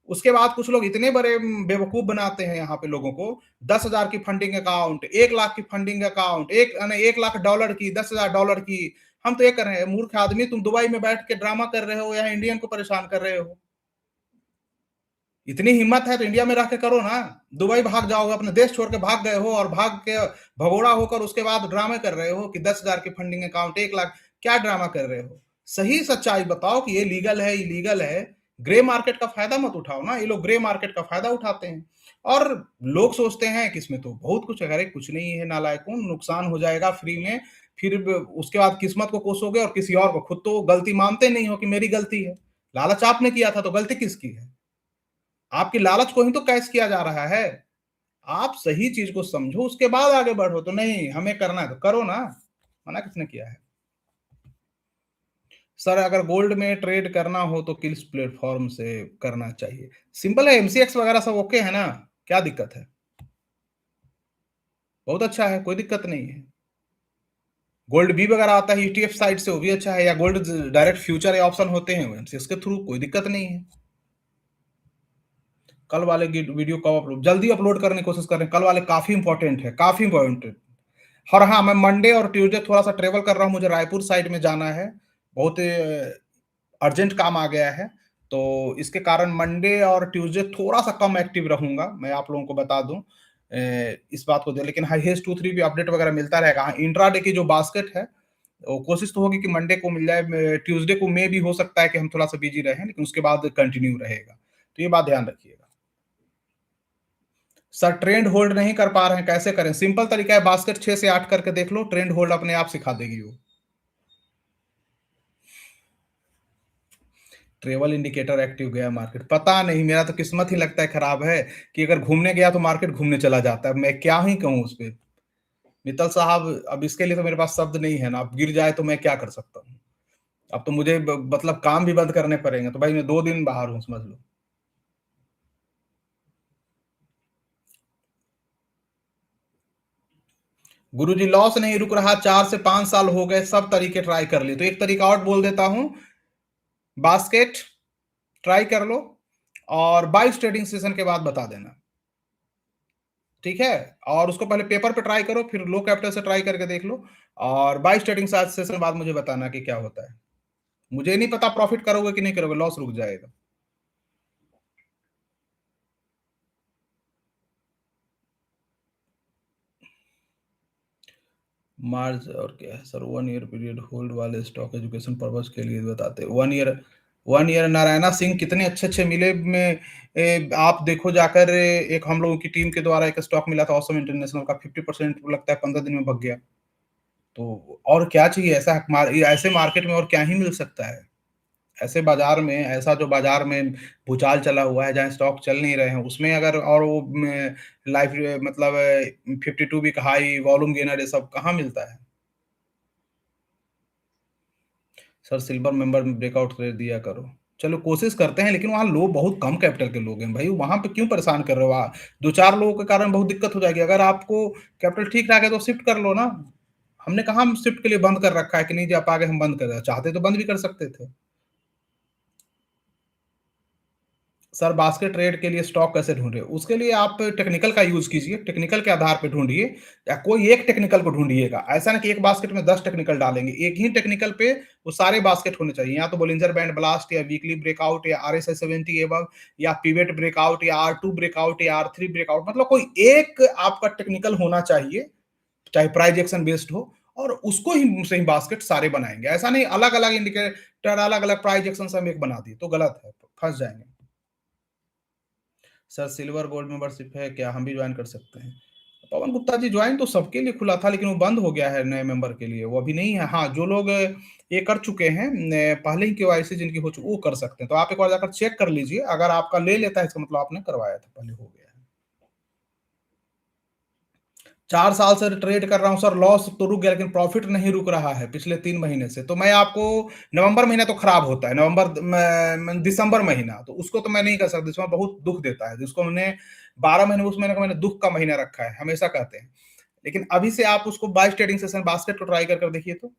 उसके बाद कुछ लोग इतने बड़े बेवकूफ बनाते हैं यहाँ पे लोगों को। 10,000 की फंडिंग अकाउंट, 1 लाख की फंडिंग अकाउंट, 1 लाख डॉलर की, 10,000 डॉलर की। हम तो ये कर रहे हैं, मूर्ख आदमी, तुम दुबई में बैठ के ड्रामा कर रहे हो, यहाँ इंडियन को परेशान कर रहे हो। इतनी हिम्मत है तो इंडिया में रह के करो ना। दुबई भाग जाओगे, अपने देश छोड़ के भाग गए हो, और भाग के भगोड़ा होकर उसके बाद ड्रामे कर रहे हो कि 10,000 की फंडिंग अकाउंट, 1 लाख। क्या ड्रामा कर रहे हो? सही सच्चाई बताओ कि ये लीगल है, इलीगल है। ग्रे मार्केट का फायदा मत उठाओ ना, ये लोग ग्रे मार्केट का फायदा उठाते हैं। और लोग सोचते हैं कि इसमें तो बहुत कुछ है, अरे कुछ नहीं है नालायकों, नुकसान हो जाएगा फ्री में। फिर उसके बाद किस्मत को कोसोगे और किसी और को। खुद तो गलती मानते नहीं हो कि मेरी गलती है। लालच आपने किया था तो गलती किसकी है? आपकी लालच को ही तो कैश किया जा रहा है। आप सही चीज को समझो, उसके बाद आगे बढ़ो। तो नहीं, हमें करना है तो करो ना, मना किसने किया है? सर अगर गोल्ड में ट्रेड करना हो तो किस प्लेटफॉर्म से करना चाहिए? सिंपल है, MCX वगैरह सब ओके है ना, क्या दिक्कत है? बहुत अच्छा है, कोई दिक्कत नहीं है। गोल्ड बी वगैरह आता है ETF साइट से, वो भी अच्छा है, या गोल्ड डायरेक्ट फ्यूचर या ऑप्शन होते हैं MCX के थ्रू, कोई दिक्कत नहीं है। कल वाले वीडियो कब अपलोड? जल्दी अपलोड करने की कोशिश कर रहे हैं, कल वाले काफी इंपॉर्टेंट है, काफी इंपॉर्टेंट। और हाँ, मैं मंडे और ट्यूसडे थोड़ा सा ट्रेवल कर रहा हूँ, मुझे रायपुर साइड में जाना है, बहुत अर्जेंट काम आ गया है। तो इसके कारण मंडे और ट्यूसडे थोड़ा सा कम एक्टिव रहूंगा, मैं आप लोगों को बता दूं इस बात को दे। लेकिन हाईएस्ट 2-3 भी अपडेट वगैरह मिलता रहेगा। हाँ, इंट्राडे की जो बास्केट है, वो कोशिश तो होगी कि मंडे को मिल जाए, ट्यूसडे को मे भी हो सकता है कि हम थोड़ा सा बिजी रहें, लेकिन उसके बाद कंटिन्यू रहेगा। तो ये बात ध्यान रखिएगा। सर ट्रेंड होल्ड नहीं कर पा रहे हैं, कैसे करें? सिंपल तरीका है, बास्केट 6 से 8 करके देख लो, ट्रेंड होल्ड अपने आप सिखा देगी वो। ट्रेवल इंडिकेटर एक्टिव गया मार्केट, पता नहीं, मेरा तो किस्मत ही लगता है खराब है कि अगर घूमने गया तो मार्केट घूमने चला जाता है। मैं क्या ही कहूँ उस पे? मित्तल साहब, अब इसके लिए तो मेरे पास शब्द नहीं है ना, अब गिर जाए तो मैं क्या कर सकता हूँ? अब तो मुझे मतलब काम भी बंद करने पड़ेंगे, तो भाई मैं 2 दिन बाहर हूँ, समझ लो। गुरुजी लॉस नहीं रुक रहा, 4 से 5 साल हो गए, सब तरीके ट्राई कर लिए, तो एक तरीका और बोल देता हूँ, बास्केट ट्राई कर लो और 22 ट्रेडिंग सेशन के बाद बता देना, ठीक है? और उसको पहले पेपर पे ट्राई करो, फिर लो कैपिटल से ट्राई करके देख लो, और 22 ट्रेडिंग सेशन बाद मुझे बताना कि क्या होता है। मुझे नहीं पता प्रॉफिट करोगे कि नहीं करोगे, लॉस रुक जाएगा। मार्च और क्या है सर, 1 ईयर पीरियड होल्ड वाले स्टॉक एजुकेशन पर्पज के लिए बताते हैं। 1 ईयर, 1 ईयर नारायणा सिंह कितने अच्छे अच्छे मिले में आप देखो जाकर, एक हम लोगों की टीम के द्वारा एक स्टॉक मिला था ऑसम इंटरनेशनल का, 50% लगता है 15 दिन में भग गया। तो और क्या चाहिए, ऐसे मार्केट में और क्या ही मिल सकता है? ऐसे बाजार में, ऐसा जो बाजार में भूचाल चला हुआ है, जहाँ स्टॉक चल नहीं रहे हैं, उसमें अगर और वो लाइफ मतलब 52 वीक हाई वॉल्यूम गेनर, ये सब कहाँ मिलता है? सर सिल्वर मेंबर में ब्रेकआउट कर दिया करो। चलो कोशिश करते हैं, लेकिन वहाँ लोग बहुत कम कैपिटल के लोग हैं भाई, वहाँ पे क्यों परेशान कर रहे हो आप? 2-4 लोगों के कारण बहुत दिक्कत हो जाएगी। अगर आपको कैपिटल ठीक ठाक है तो शिफ्ट कर लो ना। हमने कहाँ हम शिफ्ट के लिए बंद कर रखा है कि नहीं जा पागे हम बंद कर रहे हैं, चाहते तो बंद भी कर सकते थे। सर बास्केट ट्रेड के लिए स्टॉक कैसे ढूंढे? उसके लिए आप टेक्निकल का यूज कीजिए, टेक्निकल के आधार पे ढूंढिए, या कोई एक टेक्निकल को ढूंढिएगा। ऐसा ना कि एक बास्केट में 10 टेक्निकल डालेंगे, एक ही टेक्निकल पे वो सारे बास्केट होने चाहिए, या तो बोलिंजर बैंड ब्लास्ट, या वीकली ब्रेकआउट, या RSI 70 एबव, या पिवेट ब्रेकआउट, या R2 ब्रेकआउट, या R3 ब्रेकआउट, मतलब कोई एक आपका टेक्निकल होना चाहिए, चाहे प्राइस एक्शन बेस्ड हो, और उसको ही सही बास्केट सारे बनाएंगे। ऐसा नहीं अलग अलग इंडिकेटर, अलग अलग प्राइस एक्शन से हम एक बना दिए तो गलत है, फंस जाएंगे। सर सिल्वर गोल्ड मेंबरशिप है क्या, हम भी ज्वाइन कर सकते हैं? पवन गुप्ता जी, ज्वाइन तो सबके लिए खुला था, लेकिन वो बंद हो गया है नए मेंबर के लिए, वो अभी नहीं है। हाँ, जो लोग ये कर चुके हैं, पहले ही केवाईसी जिनकी हो चुकी, वो कर सकते हैं। तो आप एक बार जाकर चेक कर लीजिए, अगर आपका ले लेता है इसका मतलब आपने करवाया था, पहले हो गया है। 4 साल से ट्रेड कर रहा हूँ सर, लॉस तो रुक गया, लेकिन प्रॉफिट नहीं रुक रहा है पिछले 3 महीने से। तो मैं आपको, नवंबर महीना तो खराब होता है, दिसंबर महीना तो उसको तो मैं नहीं कर सकता, इसमें बहुत दुख देता है, जिसको मैंने 12 महीने, उस महीने को मैंने दुख का महीना रखा है, हमेशा कहते हैं। लेकिन अभी से आप उसको 22 ट्रेडिंग सेशन बास्केट को ट्राई कर देखिए, तो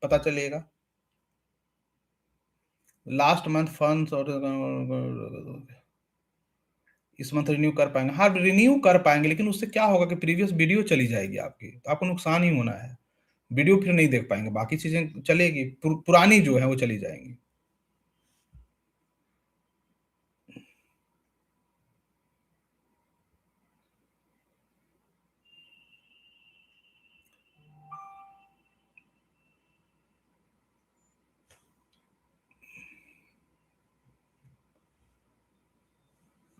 पता चलेगा। लास्ट मंथ फंड्स और इस मंथ रिन्यू कर पाएंगे? हाँ रिन्यू कर पाएंगे, लेकिन उससे क्या होगा कि प्रीवियस वीडियो चली जाएगी आपकी, तो आपको नुकसान ही होना है। वीडियो फिर नहीं देख पाएंगे, बाकी चीजें चलेगी, पुरानी जो है वो चली जाएंगी।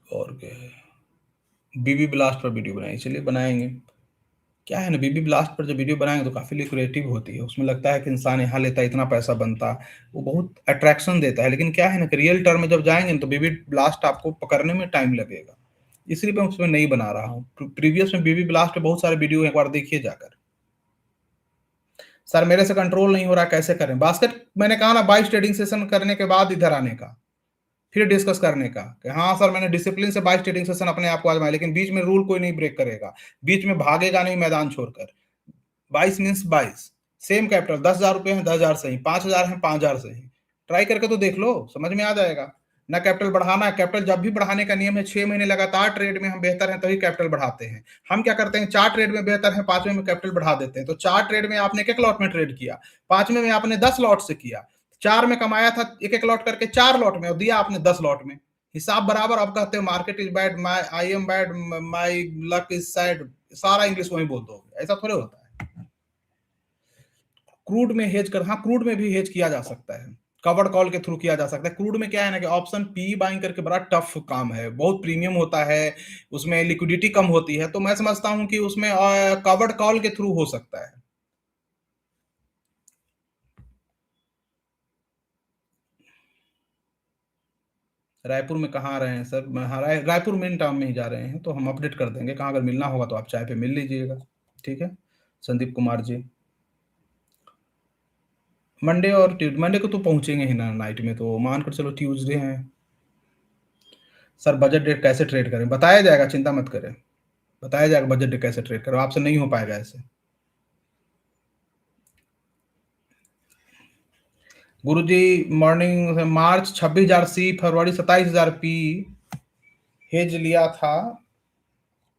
और क्या है, बीबी ब्लास्ट पर वीडियो बनाई, चलिए बनाएंगे। क्या है ना, बीबी ब्लास्ट पर जब वीडियो बनाएंगे तो काफी लिक्रेटिव होती है, उसमें लगता है कि इंसान यहाँ लेता है इतना पैसा बनता, वो बहुत अट्रैक्शन देता है। लेकिन क्या है ना कि रियल टर्म में जब जाएंगे ना, तो बीबी ब्लास्ट आपको पकड़ने में टाइम लगेगा, इसलिए मैं उसमें नहीं बना रहा हूँ। प्रीवियस में बीबी ब्लास्ट पे बहुत सारे वीडियो एक बार देखिए जाकर। सर मेरे से कंट्रोल नहीं हो रहा, कैसे करें बास्केट? मैंने कहा ना 22 ट्रेडिंग सेशन करने के बाद इधर आने का, फिर डिस्कस करने का कि हाँ सर मैंने डिसिप्लिन से 22 ट्रेडिंग सेशन अपने आप को आजमाया, लेकिन बीच में रूल कोई नहीं ब्रेक करेगा, बीच में भागेगा नहीं मैदान छोड़कर। 22 मीन्स 22, सेम कैपिटल, 10,000 रुपए है 10,000 सही, 5,000 है 5,000 सही, ट्राई करके तो देख लो, समझ में आ जाएगा। ना कैपिटल बढ़ाना है, कैपिटल जब भी बढ़ाने का नियम है, 6 महीने लगातार ट्रेड में हम बेहतर हैं तभी कैपिटल बढ़ाते हैं। हम क्या करते हैं, 4 ट्रेड में बेहतर है, 5वें में कैपिटल बढ़ा देते हैं। तो 4 ट्रेड में आपने एक लॉट में ट्रेड किया, 5वें में आपने 10 लॉट से किया, 4 में कमाया था एक लॉट करके 4 लॉट में, और दिया आपने 10 लॉट में, हिसाब बराबर। अब कहते हो market is bad, my I am bad, my luck is sad, सारा इंग्लिश वही बोल दो, ऐसा थोड़े होता है। क्रूड में हेज कर, हाँ क्रूड में भी हेज किया जा सकता है, कवर्ड कॉल के थ्रू किया जा सकता है। क्रूड में क्या है ना कि ऑप्शन पी बाइंग करके बड़ा टफ काम है, बहुत प्रीमियम होता है, उसमें लिक्विडिटी कम होती है, तो मैं समझता हूं कि उसमें कवर्ड कॉल के थ्रू हो सकता है। रायपुर में कहाँ आ रहे हैं सर? हाँ, रायपुर मेन टाउन में ही जा रहे हैं, तो हम अपडेट कर देंगे। कहाँ अगर मिलना होगा तो आप चाय पे मिल लीजिएगा, ठीक है? संदीप कुमार जी। मंडे को तो पहुँचेंगे ही ना नाइट में, तो मान कर चलो ट्यूसडे है। सर बजट डेट कैसे ट्रेड करें? बताया जाएगा, चिंता मत करें। बताया जाएगा बजट डेट कैसे ट्रेड करें, आपसे नहीं हो पाएगा ऐसे। गुरुजी मॉर्निंग मार्च 26,000 सी, फरवरी 27,000 पी हेज लिया था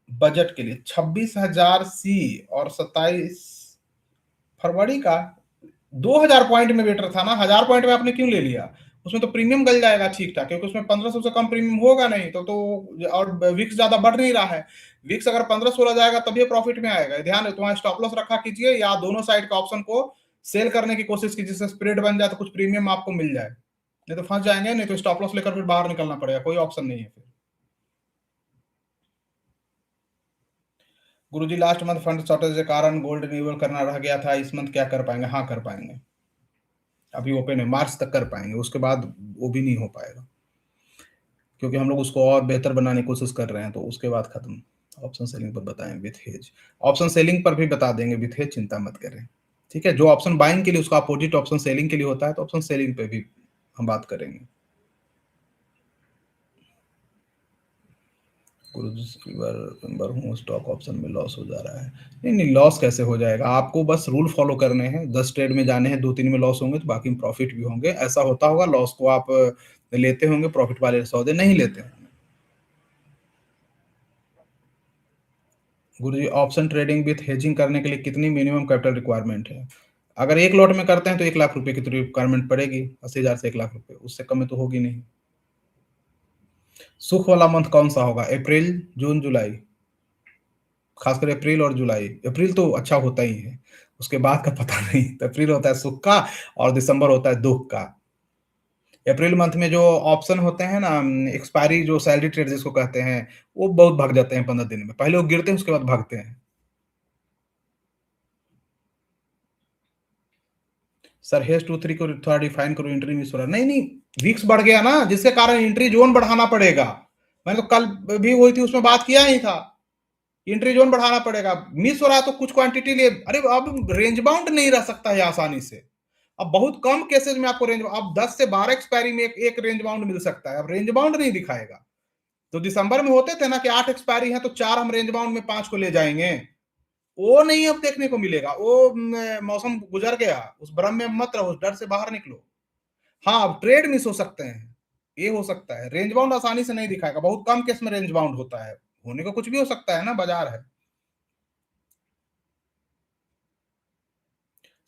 बजट के लिए। 26,000 सी और 27 फरवरी का 2,000 पॉइंट में बेटर था ना। 1,000 पॉइंट में आपने क्यों ले लिया? उसमें तो प्रीमियम गल जाएगा ठीक ठाक, क्योंकि उसमें 1500 से कम प्रीमियम होगा नहीं तो और विक्स ज्यादा बढ़ नहीं रहा है। विक्स अगर 15-16 जाएगा तभी प्रॉफिट में आएगा। ध्यान है, तुम्हारा स्टॉप लॉस रखा कीजिए, या दोनों साइड का ऑप्शन को सेल करने की कोशिश कीजिए, जिससे स्प्रेड बन जाए तो कुछ प्रीमियम आपको मिल जाए। नहीं तो फंस जाएंगे, नहीं तो स्टॉप लॉस लेकर फिर बाहर निकलना पड़ेगा, कोई ऑप्शन नहीं है फिर। गुरुजी लास्ट मंथ फंड शॉर्टेज के कारण गोल्ड रिन्यूअल करना रह गया था, इस मंथ क्या कर पाएंगे? हाँ कर पाएंगे, अभी ओपन है, मार्च तक कर पाएंगे, उसके बाद वो भी नहीं हो पाएगा, क्योंकि हम लोग उसको और बेहतर बनाने की कोशिश कर रहे हैं, तो उसके बाद खत्म। ऑप्शन सेलिंग पर बताएं विथ हेज, ऑप्शन सेलिंग पर भी बता देंगे विथ हेज, चिंता मत करें, ठीक है? जो ऑप्शन बाइंग के लिए उसका अपोजिट ऑप्शन सेलिंग के लिए होता है, तो ऑप्शन सेलिंग पे भी हम बात करेंगे। गुरु सिल्वर मेंबर हूँ, स्टॉक ऑप्शन में लॉस हो जा रहा है। नहीं नहीं, लॉस कैसे हो जाएगा? आपको बस रूल फॉलो करने हैं, 10 ट्रेड में जाने हैं, 2-3 में लॉस होंगे तो बाकी में प्रॉफिट भी होंगे। ऐसा होता होगा, लॉस को आप लेते होंगे, प्रॉफिट वाले सौदे नहीं लेते होंगे। गुरु जी ऑप्शन ट्रेडिंग विथ हेजिंग करने के लिए कितनी मिनिमम कैपिटल रिक्वायरमेंट है? अगर 1 लॉट में करते हैं तो 1 लाख रुपए की तो रिक्वायरमेंट पड़ेगी, 80,000 से 1 लाख रुपए, उससे कम में तो होगी नहीं। सुख वाला मंथ कौन सा होगा? अप्रैल, जून, जुलाई? खासकर अप्रैल और जुलाई। अप्रैल तो अच्छा होता ही है, उसके बाद का पता नहीं। तो अप्रैल होता है सुख का और दिसंबर होता है दुख का। अप्रैल मंथ में जो ऑप्शन होते हैं ना, एक्सपायरी, जो सैलरी ट्रेड जिसको कहते हैं, वो बहुत भाग जाते हैं 15 दिन में। पहले वो गिरते हैं, उसके बाद भागते हैं। सर हेज 2-3 को थोड़ा डिफाइन करो, एंट्री मिस हो रहा है। नहीं नहीं, रिस्क बढ़ गया ना, जिसके कारण एंट्री जोन बढ़ाना पड़ेगा। मैंने तो कल भी हुई थी, उसमें बात किया ही था, एंट्री जोन बढ़ाना पड़ेगा। मिस हो रहा है तो कुछ क्वांटिटी ले, अरे अब रेंज बाउंड नहीं रह सकता है आसानी से। अब बहुत कम केसेस में आपको रेंज, अब 10 से 12 एक्सपायरी में एक रेंज बाउंड मिल सकता है, अब रेंज बाउंड नहीं दिखाएगा। तो दिसंबर में होते थे ना कि 8 एक्सपायरी है तो 4 हम रेंज बाउंड में 5 को ले जाएंगे, वो नहीं अब देखने को मिलेगा। वो मौसम गुजर गया, उस भ्रम में मत रहो, उस डर से बाहर निकलो। हाँ, अब ट्रेड मिस हो सकते हैं, ये हो सकता है। रेंज बाउंड आसानी से नहीं दिखाएगा, बहुत कम केस में रेंज बाउंड होता है, होने को कुछ भी हो सकता है ना, बाजार है।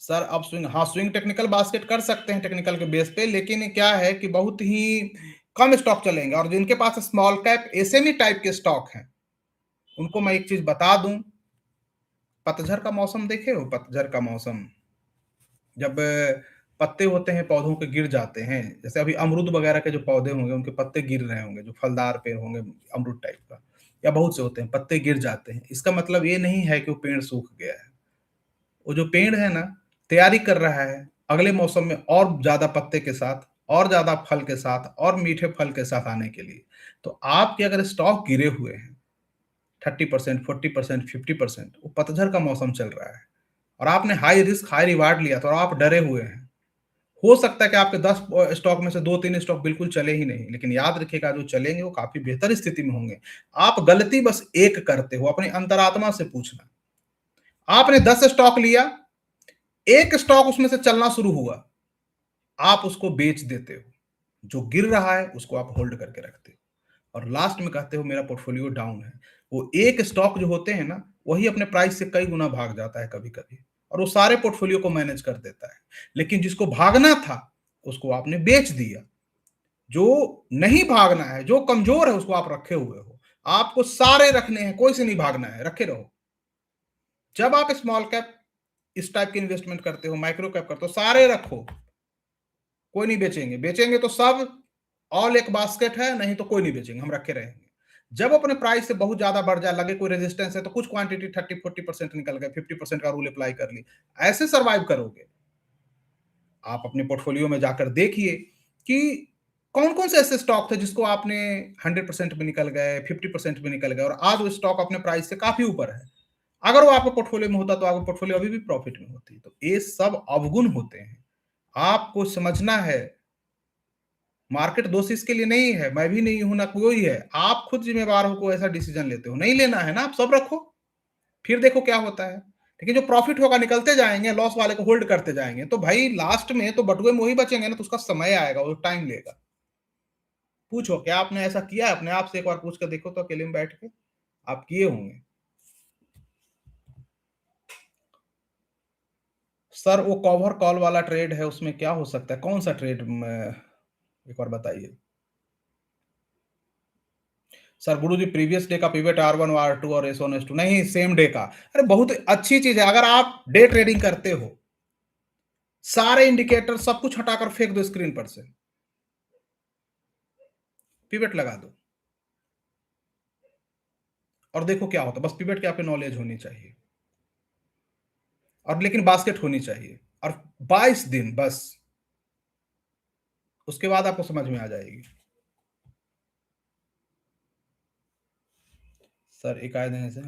सर अब स्विंग, हाँ स्विंग टेक्निकल बास्केट कर सकते हैं टेक्निकल के बेस पे, लेकिन क्या है कि बहुत ही कम स्टॉक चलेंगे, और जिनके पास स्मॉल कैप एसएमई टाइप के स्टॉक हैं, उनको मैं एक चीज बता दूं, पतझड़ का मौसम देखे हो? पतझड़ का मौसम, जब पत्ते होते हैं पौधों के गिर जाते हैं, जैसे अभी अमरूद वगैरह के जो पौधे होंगे उनके पत्ते गिर रहे होंगे, जो फलदार पेड़ होंगे अमरूद टाइप का, या बहुत से होते हैं पत्ते गिर जाते हैं, इसका मतलब ये नहीं है कि वो पेड़ सूख गया है। वो जो पेड़ है ना, तैयारी कर रहा है अगले मौसम में और ज्यादा पत्ते के साथ, और ज्यादा फल के साथ, और मीठे फल के साथ आने के लिए। तो आपके अगर स्टॉक गिरे हुए हैं 30%, 40%, 50%, वो पतझड़ का मौसम चल रहा है, और आपने हाई रिस्क हाई रिवार्ड लिया था और आप डरे हुए हैं। हो सकता है कि आपके 10 स्टॉक में से 2-3 स्टॉक बिल्कुल चले ही नहीं, लेकिन याद रखिएगा जो चलेंगे वो काफी बेहतर स्थिति में होंगे। आप गलती बस एक करते हो, अपनी अंतरात्मा से पूछना। आपने 10 स्टॉक लिया, एक स्टॉक उसमें से चलना शुरू हुआ, आप उसको बेच देते हो, जो गिर रहा है उसको आप होल्ड करके रखते हो, और लास्ट में कहते हो मेरा पोर्टफोलियो डाउन है। वो एक स्टॉक जो होते हैं ना, वही अपने प्राइस से कई गुना भाग जाता है कभी कभी, और वो सारे पोर्टफोलियो को मैनेज कर देता है। लेकिन जिसको भागना था उसको आपने बेच दिया। जो नहीं भागना है, जो कमजोर है, उसको आप रखे हुए हो। आपको सारे रखने हैं, कोई से नहीं भागना है, रखे रहो। जब आप स्मॉल कैप इस टाइप की इन्वेस्टमेंट करते हो, माइक्रो कैप करते हो, सारे रखो, कोई नहीं बेचेंगे। बेचेंगे तो सब ऑल एक बास्केट है, नहीं तो कोई नहीं बेचेंगे, हम रखे रहेंगे। जब अपने प्राइस से बहुत ज्यादा बढ़ जाए, लगे कोई रेजिस्टेंस है, तो कुछ क्वांटिटी 30-40% निकल गए, 50% का रूल अप्लाई कर ली, ऐसे सर्वाइव करोगे। आप अपने पोर्टफोलियो में जाकर देखिए कि कौन कौन से ऐसे स्टॉक थे जिसको आपने 100% में निकल गए, 50% में निकल गए और आज वो स्टॉक अपने प्राइस से काफी ऊपर है। अगर वो आपके पोर्टफोलियो में होता तो आपका पोर्टफोलियो अभी भी प्रॉफिट में होती। तो ये सब अवगुण होते हैं, आपको समझना है। मार्केट दोषी इसके लिए नहीं है, मैं भी नहीं हूं ना कोई है, आप खुद जिम्मेवार हो, कोई ऐसा डिसीजन लेते हो, नहीं लेना है ना, आप सब रखो, फिर देखो क्या होता है। लेकिन जो प्रॉफिट होगा निकलते जाएंगे, लॉस वाले को होल्ड करते जाएंगे, तो भाई लास्ट में तो बटुए में वही बचेंगे ना, तो उसका समय आएगा, वो टाइम लेगा। पूछो क्या आपने ऐसा किया है? अपने आप से एक बार पूछ कर देखो तो, अकेले में बैठ के आप किए होंगे। सर वो कवर कॉल वाला ट्रेड है, उसमें क्या हो सकता है? कौन सा ट्रेड एक बार बताइए। सर गुरु जी प्रीवियस डे का पिवट R1 R2 और S1 S2 नहीं, सेम डे का। अरे बहुत अच्छी चीज है, अगर आप डे ट्रेडिंग करते हो, सारे इंडिकेटर सब कुछ हटाकर फेंक दो स्क्रीन पर से, पिवट लगा दो और देखो क्या होता है। बस पिवट की आपकी नॉलेज होनी चाहिए, और लेकिन बास्केट होनी चाहिए, और 22 दिन बस, उसके बाद आपको समझ में आ जाएगी। सर एक आए दिन से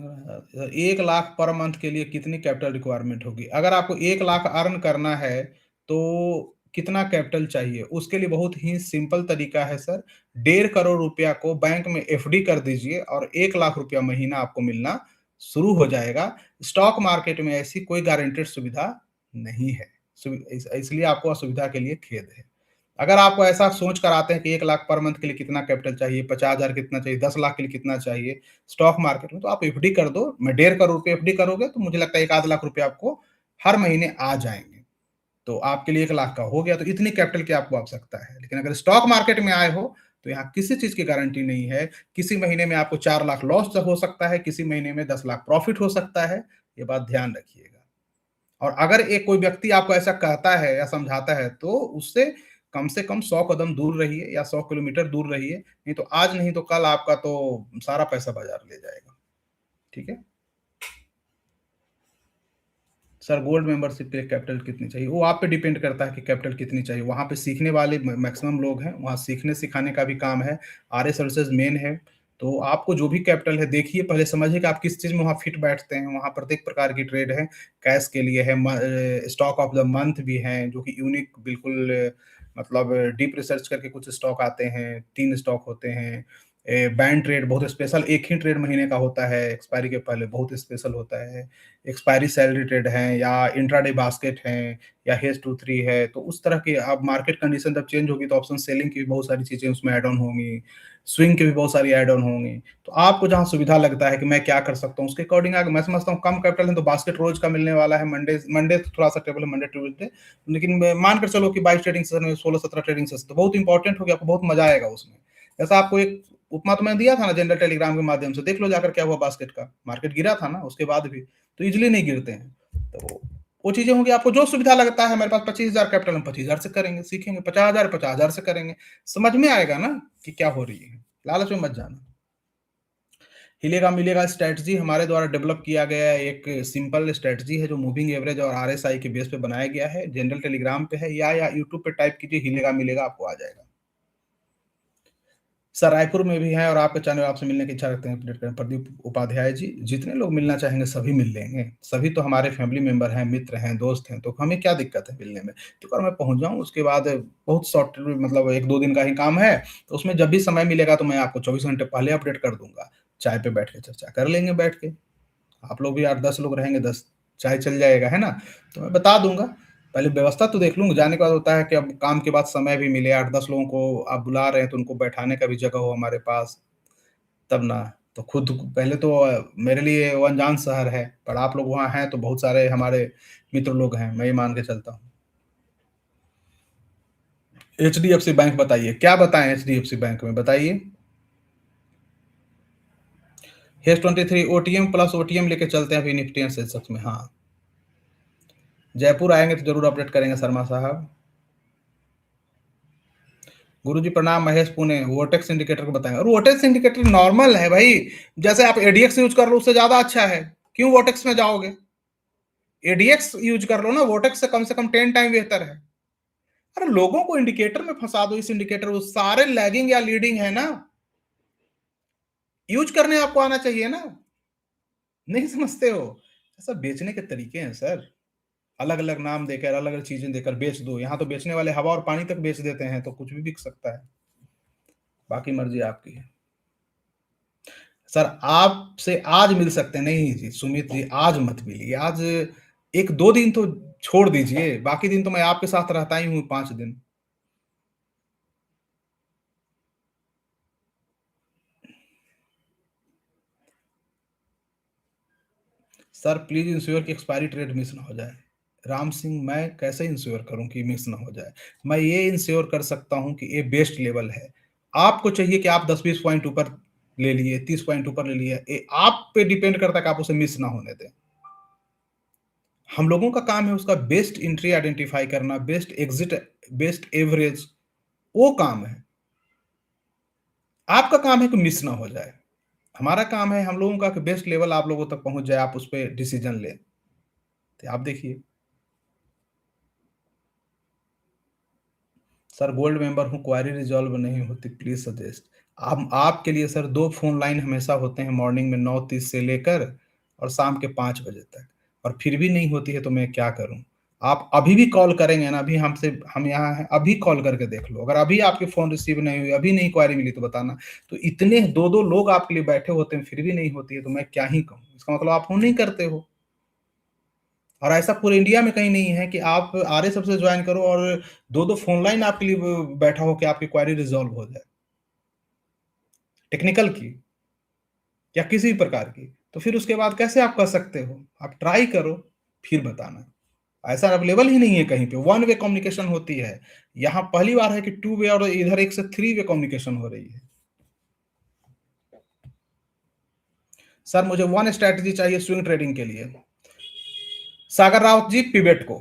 1 लाख पर मंथ के लिए कितनी कैपिटल रिक्वायरमेंट होगी? अगर आपको 1 लाख अर्न करना है तो कितना कैपिटल चाहिए? उसके लिए बहुत ही सिंपल तरीका है सर। 1.5 करोड़ रुपया को बैंक में एफडी कर दीजिए और 1 लाख रुपया महीना आपको मिलना शुरू हो जाएगा। स्टॉक मार्केट में ऐसी कोई गारंटेड सुविधा नहीं है, इसलिए आपको असुविधा के लिए खेद है। अगर आपको ऐसा सोच कर आते हैं कि 1 लाख पर मंथ के लिए कितना कैपिटल चाहिए, 50,000 कितना चाहिए, 10 लाख के लिए कितना चाहिए स्टॉक मार्केट में, तो आप एफडी कर दो। मैं 1.5 करोड़ रुपये एफडी करोगे तो मुझे लगता है 1 आध लाख रुपये आपको हर महीने आ जाएंगे। तो आपके लिए 1 लाख का हो गया, तो इतनी कैपिटल की आपको आवश्यकता है। लेकिन अगर स्टॉक मार्केट में आए हो तो यहाँ किसी चीज की गारंटी नहीं है। किसी महीने में आपको 4 लाख लॉस हो सकता है, किसी महीने में 10 लाख प्रॉफिट हो सकता है, ये बात ध्यान रखिएगा। और अगर एक कोई व्यक्ति आपको ऐसा कहता है या समझाता है तो उससे कम से कम 100 कदम दूर रहिए या 100 किलोमीटर दूर रहिए, नहीं तो आज नहीं तो कल आपका तो सारा पैसा बाजार ले जाएगा। ठीक है सर, गोल्ड मेंबरशिप के लिए कैपिटल कितनी चाहिए? वो आप पे डिपेंड करता है कि कैपिटल कितनी चाहिए। वहाँ पे सीखने वाले मैक्सिमम लोग हैं, वहाँ सीखने सिखाने का भी काम है, आरए सर्विसेज मेन है। तो आपको जो भी कैपिटल है देखिए, पहले समझिए कि आप किस चीज़ में वहाँ फिट बैठते हैं। वहाँ प्रत्येक प्रकार की ट्रेड है, कैश के लिए है, स्टॉक ऑफ द मंथ भी हैं जो कि यूनिक बिल्कुल मतलब डीप रिसर्च करके कुछ स्टॉक आते हैं, 3 स्टॉक होते हैं। बैंड ट्रेड बहुत स्पेशल, एक ही ट्रेड महीने का होता है, एक्सपायरी के पहले बहुत स्पेशल होता है। एक्सपायरी सैलरी ट्रेड है या इंट्राडे बास्केट है या हेज 2 3 है। तो उस तरह के अब मार्केट कंडीशन जब चेंज होगी तो ऑप्शन सेलिंग की भी बहुत सारी चीजें उसमें ऐड ऑन होंगी, स्विंग की भी बहुत सारी ऐड ऑन होंगी। तो आपको जहां सुविधा लगता है कि मैं क्या कर सकता हूँ उसके अकॉर्डिंग आगे, मैं समझता हूँ कम कैपिटल है तो बास्केट रोज का मिलने वाला है, मंडे मंडे थोड़ा सा टेबल है, मंडे ट्यूजडे। लेकिन मानकर चलो कि 22 ट्रेडिंग सेशन में 16 17 ट्रेडिंग सेशन तो बहुत इंपॉर्टेंट हो गया, आपको बहुत मजा आएगा उसमें। जैसा आपको एक उपमा तो मैं दिया था ना जनरल टेलीग्राम के माध्यम से, देख लो जाकर क्या हुआ बास्केट का, मार्केट गिरा था ना उसके बाद भी, तो इजिली नहीं गिरते हैं। तो वो चीजें होंगी, आपको जो सुविधा लगता है। मेरे पास 25,000 कैपिटल, हम 25,000 से करेंगे, सीखेंगे। 50,000 50,000 से करेंगे, समझ में आएगा ना कि क्या हो रही है। लालच में मत जाना। हिलेगा मिलेगा स्ट्रेटजी हमारे द्वारा डेवलप किया गया एक सिंपल स्ट्रेटजी है जो मूविंग एवरेज और आरएसआई के बेस पे बनाया गया है। जनरल टेलीग्राम पे है या यूट्यूब पे टाइप कीजिए हिलेगा मिलेगा, आपको आ जाएगा। सर रायपुर में भी हैं और आपके चैनल आपसे मिलने की इच्छा रखते हैं, अपडेट करें। प्रदीप उपाध्याय जी, जितने लोग मिलना चाहेंगे सभी मिल लेंगे, सभी तो हमारे फैमिली मेंबर हैं, मित्र हैं, दोस्त हैं, तो हमें क्या दिक्कत है मिलने में। तो अगर मैं पहुंच जाऊं उसके बाद बहुत शॉर्ट मतलब 1 2 दिन का ही काम है, तो उसमें जब भी समय मिलेगा तो मैं आपको 24 घंटे पहले अपडेट कर दूंगा। चाय पे बैठ के चर्चा कर लेंगे बैठ के, आप लोग भी 8 10 लोग रहेंगे, 10 चाय चल जाएगा, है ना। तो मैं बता दूंगा, पहले व्यवस्था तो देख लूंगा। जाने के बाद होता है कि अब काम के बाद समय भी मिले, 8 10 लोगों को आप बुला रहे हैं तो उनको बैठाने का भी जगह हो हमारे पास, तब ना। तो खुद पहले तो मेरे लिए वो अनजान शहर है, पर आप लोग वहाँ हैं तो बहुत सारे हमारे मित्र लोग हैं, मैं ये मान के चलता हूँ। HDFC बैंक बताइए, क्या बताएं HDFC बैंक में बताइए। H23 OTM प्लस OTM लेके चलते हैं अभी निफ्टी एंड सेंसेक्स में। हाँ, जयपुर आएंगे तो जरूर अपडेट करेंगे शर्मा साहब। गुरुजी प्रणाम, महेश पुणे। वोटेक्स इंडिकेटर को बताएं, और वोटेक्स इंडिकेटर नॉर्मल है भाई, जैसे आप एडीएक्स यूज कर लो उससे ज्यादा अच्छा है, क्यों वोटेक्स में जाओगे? एडीएक्स यूज कर लो ना, वोटेक्स से कम 10 टाइम बेहतर है। अरे लोगों को इंडिकेटर में फंसा दो, इस इंडिकेटर, वो सारे लैगिंग या लीडिंग है ना, यूज करने आपको आना चाहिए ना, नहीं समझते हो? सब बेचने के तरीके हैं सर, अलग अलग नाम देकर, अलग अलग चीजें देकर बेच दो। यहाँ तो बेचने वाले हवा और पानी तक बेच देते हैं, तो कुछ भी बिक सकता है। बाकी मर्जी आपकी है सर। आपसे आज मिल सकते हैं, नहीं जी सुमित जी, आज मत मिलिए, आज 1-2 दिन तो छोड़ दीजिए, बाकी दिन तो मैं आपके साथ रहता ही हूँ 5 दिन। सर प्लीज इंश्योर कि एक्सपायरी ट्रेड मिस ना हो जाए। राम सिंह, मैं कैसे इंश्योर करूं कि मिस ना हो जाए? मैं ये इंश्योर कर सकता हूं कि ये बेस्ट लेवल है। आपको चाहिए कि आप 10-20 पॉइंट ऊपर ले लिए, 30 पॉइंट ऊपर ले लिए, ये आप पे डिपेंड करता है कि आप उसे मिस ना होने दें। हम लोगों का काम है उसका बेस्ट एंट्री आइडेंटिफाई करना, बेस्ट एग्जिट, बेस्ट एवरेज, वो काम है। आपका काम है कि मिस ना हो जाए। हमारा काम है हम लोगों का कि बेस्ट लेवल आप लोगों तक पहुंच जाए, आप उस पर डिसीजन लें। तो आप देखिए सर, गोल्ड मेंबर हूँ, क्वारी रिजॉल्व नहीं होती, प्लीज सजेस्ट। आप आपके लिए सर 2 फोन लाइन हमेशा होते हैं, मॉर्निंग में 9:30 से लेकर और शाम के 5 बजे तक, और फिर भी नहीं होती है तो मैं क्या करूं? आप अभी भी कॉल करेंगे ना, अभी हमसे, हम यहाँ हैं, अभी कॉल करके देख लो, अगर अभी आपके फोन रिसीव नहीं हुई, अभी नहीं क्वारी मिली तो बताना। तो इतने 2-2 लोग आपके लिए बैठे होते हैं, फिर भी नहीं होती है तो मैं क्या ही कहूँ? इसका मतलब आप फोन नहीं करते हो। और ऐसा पूरे इंडिया में कहीं नहीं है कि आप आरए सबसे ज्वाइन करो और 2-2 फोन लाइन आपके लिए बैठा हो कि आपकी क्वेरी रिजॉल्व हो जाए, टेक्निकल की या किसी भी प्रकार की। तो फिर उसके बाद कैसे आप कर सकते हो? आप ट्राई करो, फिर बताना। ऐसा अवेलेबल ही नहीं है कहीं पे, वन वे कम्युनिकेशन होती है। यहाँ पहली बार है कि टू वे, और इधर एक से 3 वे कम्युनिकेशन हो रही है। सर मुझे वन स्ट्रैटेजी चाहिए स्विंग ट्रेडिंग के लिए। सागर राउत जी, पिवेट को,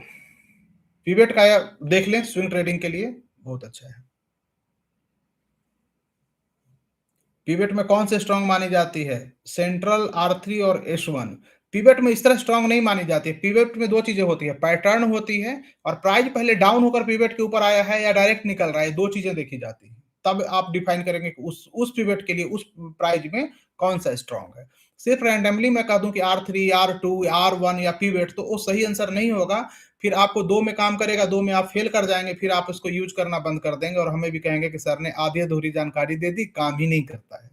पिवेट का देख लें स्विंग ट्रेडिंग के लिए, बहुत अच्छा है। पिवेट में कौन से स्ट्रांग मानी जाती है? सेंट्रल, R3 और S1। पिवेट में इस तरह स्ट्रांग नहीं मानी जाती है। पिवेट में दो चीजें होती है, पैटर्न होती है, और प्राइस पहले डाउन होकर पिवेट के ऊपर आया है या डायरेक्ट निकल रहा है, दो चीजें देखी जाती है। तब आप डिफाइन करेंगे कि उस पिवेट के लिए उस प्राइस में कौन सा स्ट्रांग है। सिर्फ रैंडमली मैं कह दूं कि R3, R2, R1 या पिवेट, तो वो सही आंसर नहीं होगा। फिर आपको दो में काम करेगा, दो में आप फेल कर जाएंगे, फिर आप उसको यूज करना बंद कर देंगे और हमें भी कहेंगे कि सर ने आधी अधूरी जानकारी दे दी, काम ही नहीं करता है।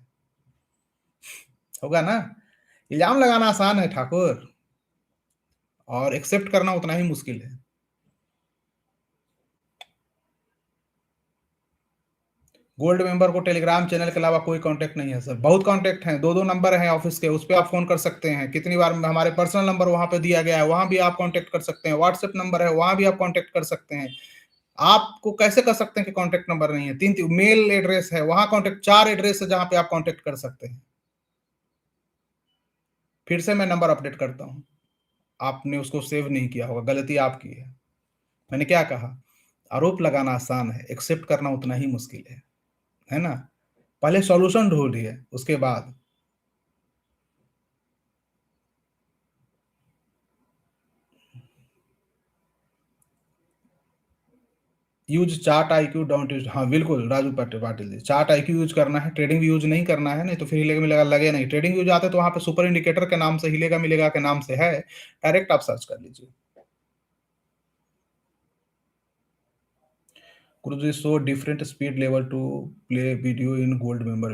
होगा ना? इल्जाम लगाना आसान है ठाकुर, और एक्सेप्ट करना उतना ही मुश्किल है। गोल्ड मेंबर को टेलीग्राम चैनल के अलावा कोई कांटेक्ट नहीं है सर। बहुत कांटेक्ट हैं, 2-2 नंबर हैं ऑफिस के, उस पर आप फोन कर सकते हैं। कितनी बार हमारे पर्सनल नंबर वहां पे दिया गया है, वहां भी आप कांटेक्ट कर सकते हैं। व्हाट्सएप नंबर है, वहां भी आप कांटेक्ट कर सकते हैं। आपको कैसे कर सकते हैं कि कांटेक्ट नंबर नहीं है? 3 मेल एड्रेस है, वहां कांटेक्ट, 4 एड्रेस है जहां पे आप कांटेक्ट कर सकते हैं। फिर से मैं नंबर अपडेट करता हूं, आपने उसको सेव नहीं किया होगा, गलती आपकी है। मैंने क्या कहा? आरोप लगाना आसान है, एक्सेप्ट करना उतना ही मुश्किल है ना? पहले सॉल्यूशन ढूंढिए, उसके बाद। Use chart IQ, don't use, हाँ बिल्कुल Raju Patil ji, chart IQ use करना है, ट्रेडिंग भी यूज नहीं करना है, नहीं तो फिर हिलेगा मिलेगा लगे नहीं। ट्रेडिंग यूज आते तो वहां पे सुपर इंडिकेटर के नाम से, हिलेगा मिलेगा के नाम से है, डायरेक्ट आप सर्च कर लीजिए। गुरुजी so different speed level to play video in gold member.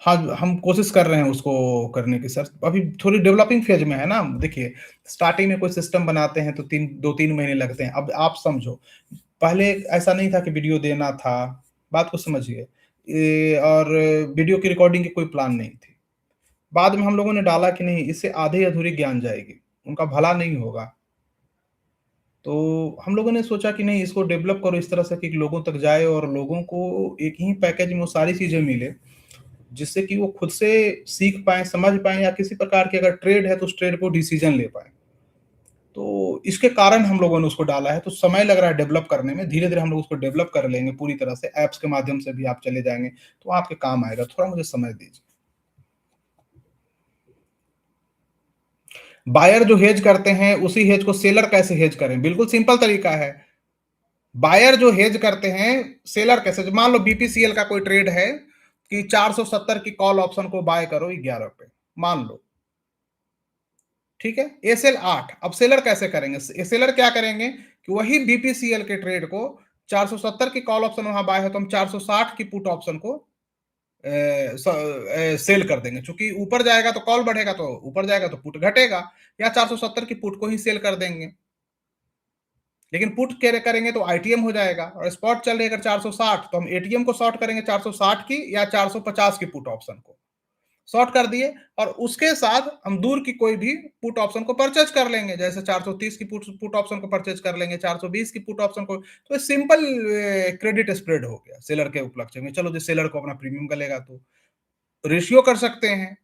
हाँ, हम कोशिश कर रहे हैं उसको करने की सर, अभी थोड़ी डेवलपिंग फेज में है ना। देखिए, स्टार्टिंग में कोई सिस्टम बनाते हैं तो 2-3 महीने लगते हैं। अब आप समझो, पहले ऐसा नहीं था कि वीडियो देना था, बात को समझिए, और वीडियो की रिकॉर्डिंग की कोई प्लान नहीं थी। बाद में हम लोगों ने डाला कि नहीं, इससे आधे अधूरी ज्ञान जाएगी, उनका भला नहीं होगा। तो हम लोगों ने सोचा कि नहीं, इसको डेवलप करो इस तरह से कि लोगों तक जाए और लोगों को एक ही पैकेज में वो सारी चीजें मिले, जिससे कि वो खुद से सीख पाए, समझ पाए, या किसी प्रकार की अगर ट्रेड है तो उस ट्रेड को डिसीजन ले पाए। तो इसके कारण हम लोगों ने उसको डाला है। तो समय लग रहा है डेवलप करने में, धीरे धीरे हम लोग उसको डेवलप कर लेंगे पूरी तरह से, ऐप्स के माध्यम से भी आप चले जाएंगे तो आपके काम आएगा। थोड़ा मुझे समय दीजिए। बायर जो हेज करते हैं, उसी हेज को सेलर कैसे हेज करें? बिल्कुल सिंपल तरीका है। बायर जो हेज करते हैं, सेलर कैसे, मान लो बीपीसीएल का कोई ट्रेड है कि 470 की कॉल ऑप्शन को बाय करो 11 पे, मान लो, ठीक है, एसएल 8। अब सेलर कैसे करेंगे, सेलर क्या करेंगे कि वही बीपीसीएल के ट्रेड को 470 की कॉल ऑप्शन वहां बाय है तो हम 460 की पुट ऑप्शन को सेल कर देंगे, क्योंकि ऊपर जाएगा तो कॉल बढ़ेगा, तो ऊपर जाएगा तो पुट घटेगा, या 470 की पुट को ही सेल कर देंगे। लेकिन पुट करेंगे तो आईटीएम हो जाएगा, और स्पॉट चल रही है अगर 460 तो हम एटीएम को शॉर्ट करेंगे 460 की या 450 की पुट ऑप्शन को शॉर्ट कर दिए, और उसके साथ हम दूर की कोई भी पुट ऑप्शन को परचेज कर लेंगे, जैसे 430 की पुट ऑप्शन को परचेज कर लेंगे, 420 की पुट ऑप्शन को। तो सिंपल क्रेडिट स्प्रेड हो गया सेलर के उपलक्ष्य में। चलो, जो सेलर को अपना प्रीमियम गलेगा तो रेशियो कर सकते हैं,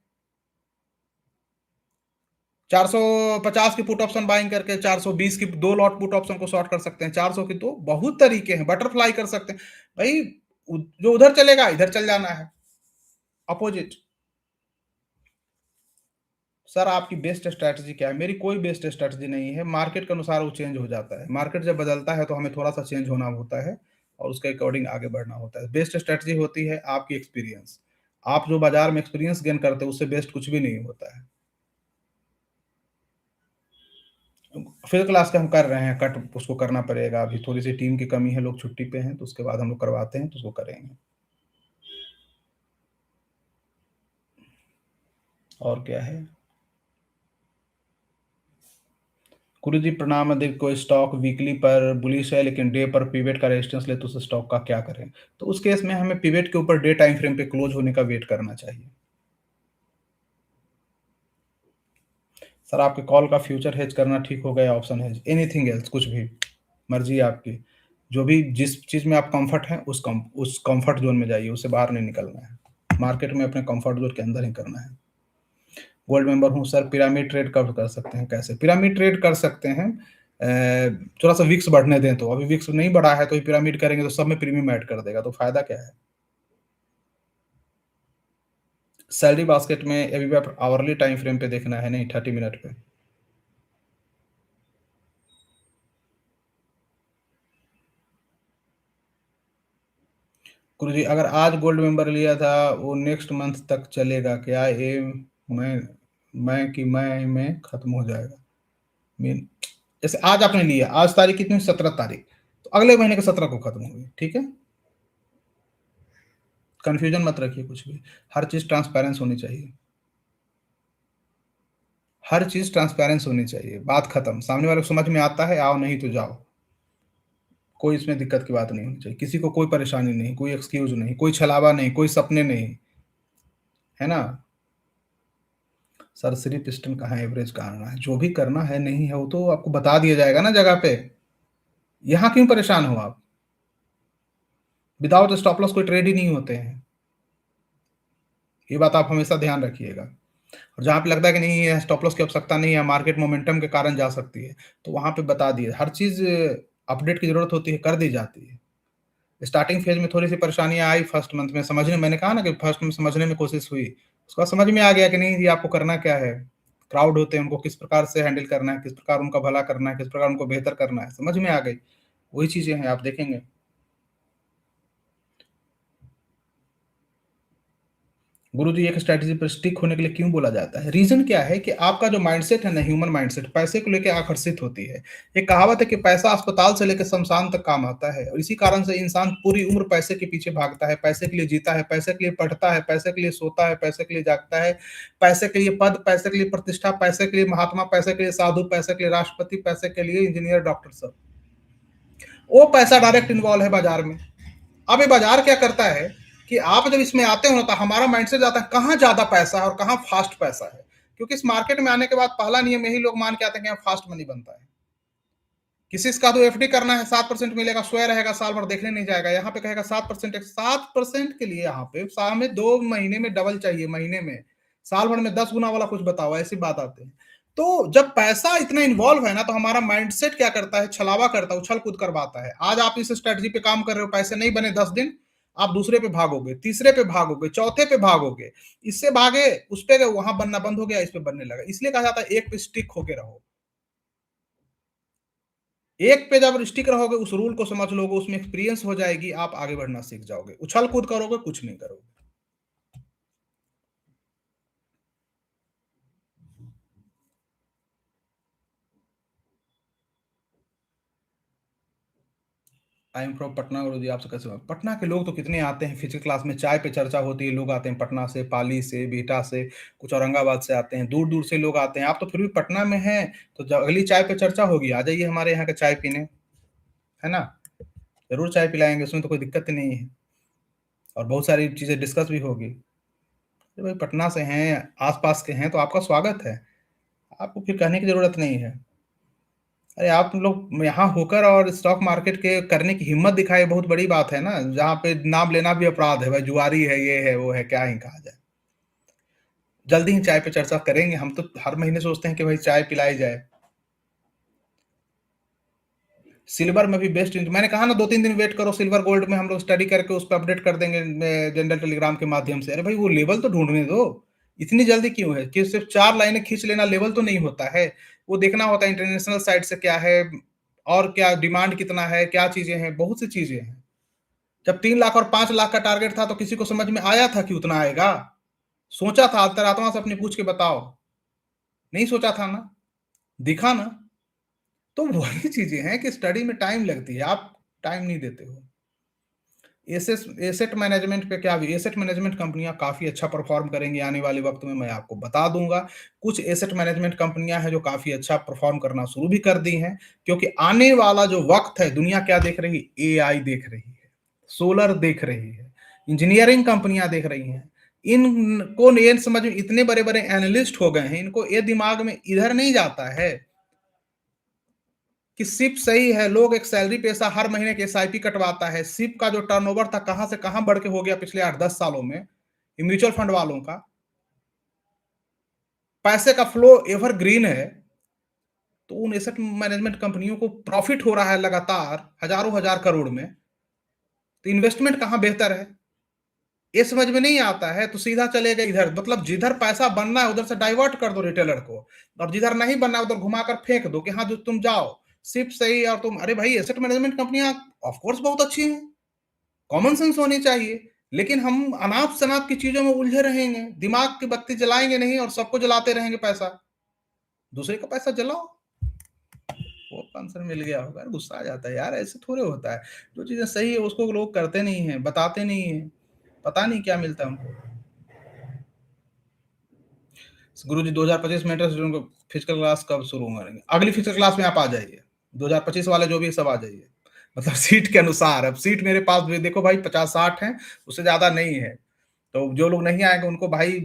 450 की पुट ऑप्शन बाइंग करके 420 की दो लॉट पुट ऑप्शन को शॉर्ट कर सकते हैं, 400 की, तो बहुत तरीके हैं, बटरफ्लाई कर सकते हैं भाई, जो उधर चलेगा इधर चल जाना है, अपोजिट। सर आपकी बेस्ट स्ट्रैटेजी क्या है? मेरी कोई बेस्ट स्ट्रैटेजी नहीं है, मार्केट के अनुसार वो चेंज हो जाता है, मार्केट जब बदलता है तो हमें थोड़ा सा चेंज होना होता है और उसके अकॉर्डिंग आगे बढ़ना होता है। बेस्ट स्ट्रैटेजी होती है आपकी एक्सपीरियंस, आप जो बाजार में एक्सपीरियंस गेन करते हैं उससे बेस्ट कुछ भी नहीं होता है। फिर क्लास का हम कर रहे हैं, कट उसको करना पड़ेगा, अभी थोड़ी सी टीम की कमी है, लोग छुट्टी पे हैं, तो उसके बाद हम लोग करवाते हैं तो उसको करेंगे। और क्या है? गुरु जी प्रणाम। यदि कोई स्टॉक वीकली पर बुलिश है लेकिन डे पर पिवट का रेजिस्टेंस ले तो उस स्टॉक का क्या करें? तो उस केस में हमें पिवट के ऊपर डे टाइम फ्रेम पे क्लोज होने का वेट करना चाहिए। सर आपके कॉल का फ्यूचर हेज करना ठीक होगा या ऑप्शन हेज? एनीथिंग एल्स, कुछ भी मर्जी है आपकी, जो भी जिस चीज में आप कंफर्ट हैं उस कंफर्ट जोन में जाइए, उससे बाहर नहीं निकलना है, मार्केट में अपने कंफर्ट जोन के अंदर ही करना है। गोल्ड मेंबर हूँ सर, पिरामिड ट्रेड कब कर सकते हैं? कैसे पिरामिड ट्रेड कर सकते हैं? थोड़ा सा विक्स बढ़ने दें, तो अभी विक्स नहीं बढ़ा है तो ये पिरामिड करेंगे तो सब में प्रीमियम ऐड कर देगा, तो फायदा क्या है? सैलरी बास्केट में अभी आप आवरली टाइम फ्रेम पे देखना है, नहीं 30 मिनट पे। गुरु जी अगर आज गोल्ड मेंबर लिया था वो नेक्स्ट मंथ तक चलेगा क्या? ये मैं कि मैं में खत्म हो जाएगा? मीन, जैसे आज आपने लिया, आज तारीख कितनी, 17 तारीख, तो अगले महीने के 17 को खत्म होगी, ठीक है। कंफ्यूजन मत रखिए कुछ भी, हर चीज ट्रांसपेरेंस होनी चाहिए, हर चीज ट्रांसपेरेंस होनी चाहिए, बात खत्म, सामने वाले को समझ में आता है आओ, नहीं तो जाओ, कोई इसमें दिक्कत की बात नहीं होनी चाहिए, किसी को कोई परेशानी नहीं, कोई एक्सक्यूज नहीं, कोई छलावा नहीं, कोई सपने नहीं, है ना। सर श्री पिस्टन कहाँ, एवरेज कहाँ आना है? जो भी करना है नहीं है वो तो आपको बता दिया जाएगा ना जगह पे, यहाँ क्यों परेशान हो आप? विदाउट स्टॉप लॉस कोई ट्रेड ही नहीं होते हैं, ये बात आप हमेशा ध्यान रखिएगा। और जहाँ पे लगता है कि नहीं है स्टॉप लॉस की आवश्यकता नहीं है, मार्केट मोमेंटम के कारण जा सकती है, तो वहां पे बता दिए, हर चीज अपडेट की जरूरत होती है, कर दी जाती है। स्टार्टिंग फेज में थोड़ी सी परेशानियां आई फर्स्ट मंथ में, समझने, मैंने कहा ना कि फर्स्ट में समझने में कोशिश हुई, उसके बाद समझ में आ गया कि नहीं ये आपको करना क्या है, क्राउड होते हैं उनको किस प्रकार से हैंडल करना है, किस प्रकार उनका भला करना है, किस प्रकार उनको बेहतर करना है, समझ में आ गई। वही चीजें हैं, आप देखेंगे। गुरु जी एक स्ट्रैटेजी पर स्टिक होने के लिए क्यों बोला जाता है? रीजन क्या है कि आपका जो माइंडसेट है ना, ह्यूमन माइंडसेट पैसे को लेकर आकर्षित होती है। एक कहावत है कि पैसा अस्पताल से लेकर शमशान तक काम आता है, और इसी कारण से इंसान पूरी उम्र पैसे के पीछे भागता है, पैसे के लिए जीता है, पैसे के लिए पढ़ता है, पैसे के लिए सोता है, पैसे के लिए जागता है, पैसे के लिए पद, पैसे के लिए प्रतिष्ठा, पैसे के लिए महात्मा, पैसे के लिए साधु, पैसे के लिए राष्ट्रपति, पैसे के लिए इंजीनियर, डॉक्टर, सब वो पैसा डायरेक्ट इन्वॉल्व है बाजार में। अब ये बाजार क्या करता है कि आप जब इसमें आते हो तो हमारा माइंडसेट जाता है कहाँ ज्यादा पैसा है और कहाँ फास्ट पैसा है, क्योंकि इस मार्केट में आने के बाद पहला नियम यही लोग मान के आते हैं कि यहाँ फास्ट मनी बनता है। किसी का तो एफडी करना है 7% मिलेगा, स्वयं रहेगा, साल भर देखने नहीं जाएगा, यहाँ पे कहेगा 7%, 7% के लिए यहाँ पे साल में 2 महीने में डबल चाहिए, महीने में, साल भर में 10 गुना वाला कुछ बताओ, ऐसी बात आती है। तो जब पैसा इतना इन्वॉल्व है ना तो हमारा माइंडसेट क्या करता है, छलावा करता है, उछल कूद करवाता है। आज आप इस स्ट्रेटजी पे काम कर रहे हो, पैसे नहीं बने 10 दिन, आप दूसरे पे भागोगे, तीसरे पे भागोगे, चौथे पे भागोगे, इससे भागे उस पे, वहां बनना बंद हो गया, इस पे बनने लगा। इसलिए कहा जाता है एक पे स्टिक होके रहो। एक पे जब स्टिक रहोगे, उस रूल को समझ लोगे, उसमें एक्सपीरियंस हो जाएगी, आप आगे बढ़ना सीख जाओगे। उछल-कूद करोगे, कुछ नहीं करोगे। आई एम फ्रॉम पटना गुरुजी, आपसे कैसे बात? पटना के लोग तो कितने आते हैं फिजिक्स क्लास में, चाय पे चर्चा होती है, लोग आते हैं पटना से, पाली से, बिहटा से, कुछ औरंगाबाद से आते हैं, दूर-दूर से लोग आते हैं। आप तो फिर भी पटना में हैं, तो ज अगली चाय पे चर्चा होगी, आ जाइए हमारे यहाँ का चाय पीने, है ना? ज़रूर चाय पिलाएँगे, उसमें तो कोई दिक्कत ही नहीं है और बहुत सारी चीज़ें डिस्कस भी होगी। अरे भाई पटना से हैं, आस-पास के हैं, तो आपका स्वागत है। आपको फिर कहने की ज़रूरत नहीं है। अरे आप लोग यहाँ होकर और स्टॉक मार्केट के करने की हिम्मत दिखाई, बहुत बड़ी बात है ना, जहाँ पे नाम लेना भी अपराध है, भाई जुआरी है, ये है, वो है, क्या ही कहा जाए। जल्दी ही चाय पे चर्चा करेंगे, हम तो हर महीने सोचते हैं कि भाई चाय पिलाई जाए। सिल्वर में भी बेस्ट मैंने कहा ना 2-3 दिन वेट करो, सिल्वर गोल्ड में हम लोग स्टडी करके उस पे अपडेट कर देंगे जनरल टेलीग्राम के माध्यम से। अरे भाई वो लेवल तो ढूँढने दो, इतनी जल्दी क्यों है? कि सिर्फ़ 4 लाइनें खींच लेना लेवल तो नहीं होता है। वो देखना होता है इंटरनेशनल साइट से क्या है और क्या डिमांड कितना है, क्या चीज़ें हैं, बहुत सी चीज़ें हैं। जब 3 लाख और 5 लाख का टारगेट था तो किसी को समझ में आया था कि उतना आएगा? सोचा था अंतरात्मा से अपनी पूछ के बताओ, नहीं सोचा था ना? दिखा ना? तो वही चीज़ें हैं कि स्टडी में टाइम लगती है, आप टाइम नहीं देते हो। एसेट मैनेजमेंट पे क्या एसेट मैनेजमेंट कंपनियाँ काफ़ी अच्छा परफ़ॉर्म करेंगी आने वाले वक़्त में, मैं आपको बता दूँगा। कुछ एसेट मैनेजमेंट कंपनियाँ हैं जो काफ़ी अच्छा परफ़ॉर्म करना शुरू भी कर दी हैं, क्योंकि आने वाला जो वक़्त है, दुनिया क्या देख रही है? एआई देख रही है, सोलर देख रही है, इंजीनियरिंग कंपनियाँ देख रही हैं। इनको ये समझ में इतने बड़े-बड़े एनालिस्ट हो गए हैं, इनको ये दिमाग में इधर नहीं जाता है कि सिप सही है, लोग एक सैलरी पेशा हर महीने की एसआईपी कटवाता है। सिप का जो टर्नओवर था कहाँ से कहाँ बढ़ के हो गया पिछले 8-10 सालों में, ये म्यूचुअल फंड वालों का। पैसे का फ्लो एवरग्रीन है, तो उन एसेट मैनेजमेंट कंपनियों को प्रॉफिट हो रहा है लगातार हज़ारों हज़ार करोड़ में, तो इन्वेस्टमेंट कहाँ बेहतर है? ये समझ में नहीं आता है, तो सीधा चले गए इधर, मतलब जिधर पैसा बनना है उधर से डाइवर्ट कर दो रिटेलर को और जिधर नहीं बनना है उधर घुमाकर फेंक दो कि हाँ, जो तुम जाओ, सिप सही और तुम अरे भाई एसेट मैनेजमेंट कंपनियाँ ऑफ कोर्स बहुत अच्छी हैं। कॉमन सेंस होनी चाहिए, लेकिन हम अनाप-शनाप की चीज़ों में उलझे रहेंगे, दिमाग की बत्ती जलाएँगे नहीं और सबको जलाते रहेंगे पैसा। दूसरे का पैसा जलाओ, वो आंसर मिल गया होगा, गुस्सा आ जाता है यार, ऐसे थोड़े होता है। जो चीज़ें सही है उसको लोग करते नहीं हैं, बताते नहीं हैं, पता नहीं क्या मिलता है उनको। गुरुजी 2025 में इंटर स्टूडेंट को फिजिकल क्लास कब शुरू करेंगे? अगली फिजिकल क्लास में आप आ जाइए, 2025 वाले जो भी है सब आ जाइए। मतलब सीट के अनुसार, अब सीट मेरे पास भी देखो भाई 50-60 हैं, उससे ज़्यादा नहीं है। तो जो लोग नहीं आएँगे उनको भाई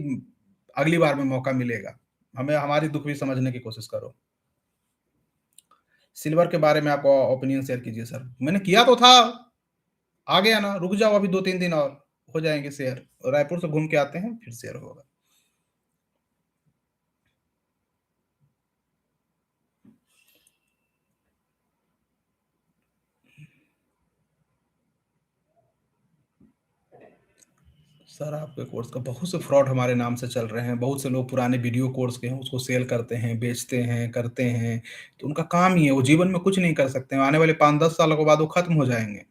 अगली बार में मौका मिलेगा। हमें हमारी दुःख भी समझने की कोशिश करो। सिल्वर के बारे में आप ओपिनियन शेयर कीजिए सर। मैंने किया तो था, आ गया ना, रुक जाओ अभी 2-3 दिन और, हो जाएँगे शेयर। रायपुर से घूम के आते हैं, फिर शेयर होगा। सर आपके कोर्स का बहुत से फ्रॉड हमारे नाम से चल रहे हैं। बहुत से लोग पुराने वीडियो कोर्स के हैं, उसको सेल करते हैं, बेचते हैं, करते हैं। तो उनका काम ही है, वो जीवन में कुछ नहीं कर सकते हैं। आने वाले 5-10 सालों के बाद वो खत्म हो जाएँगे।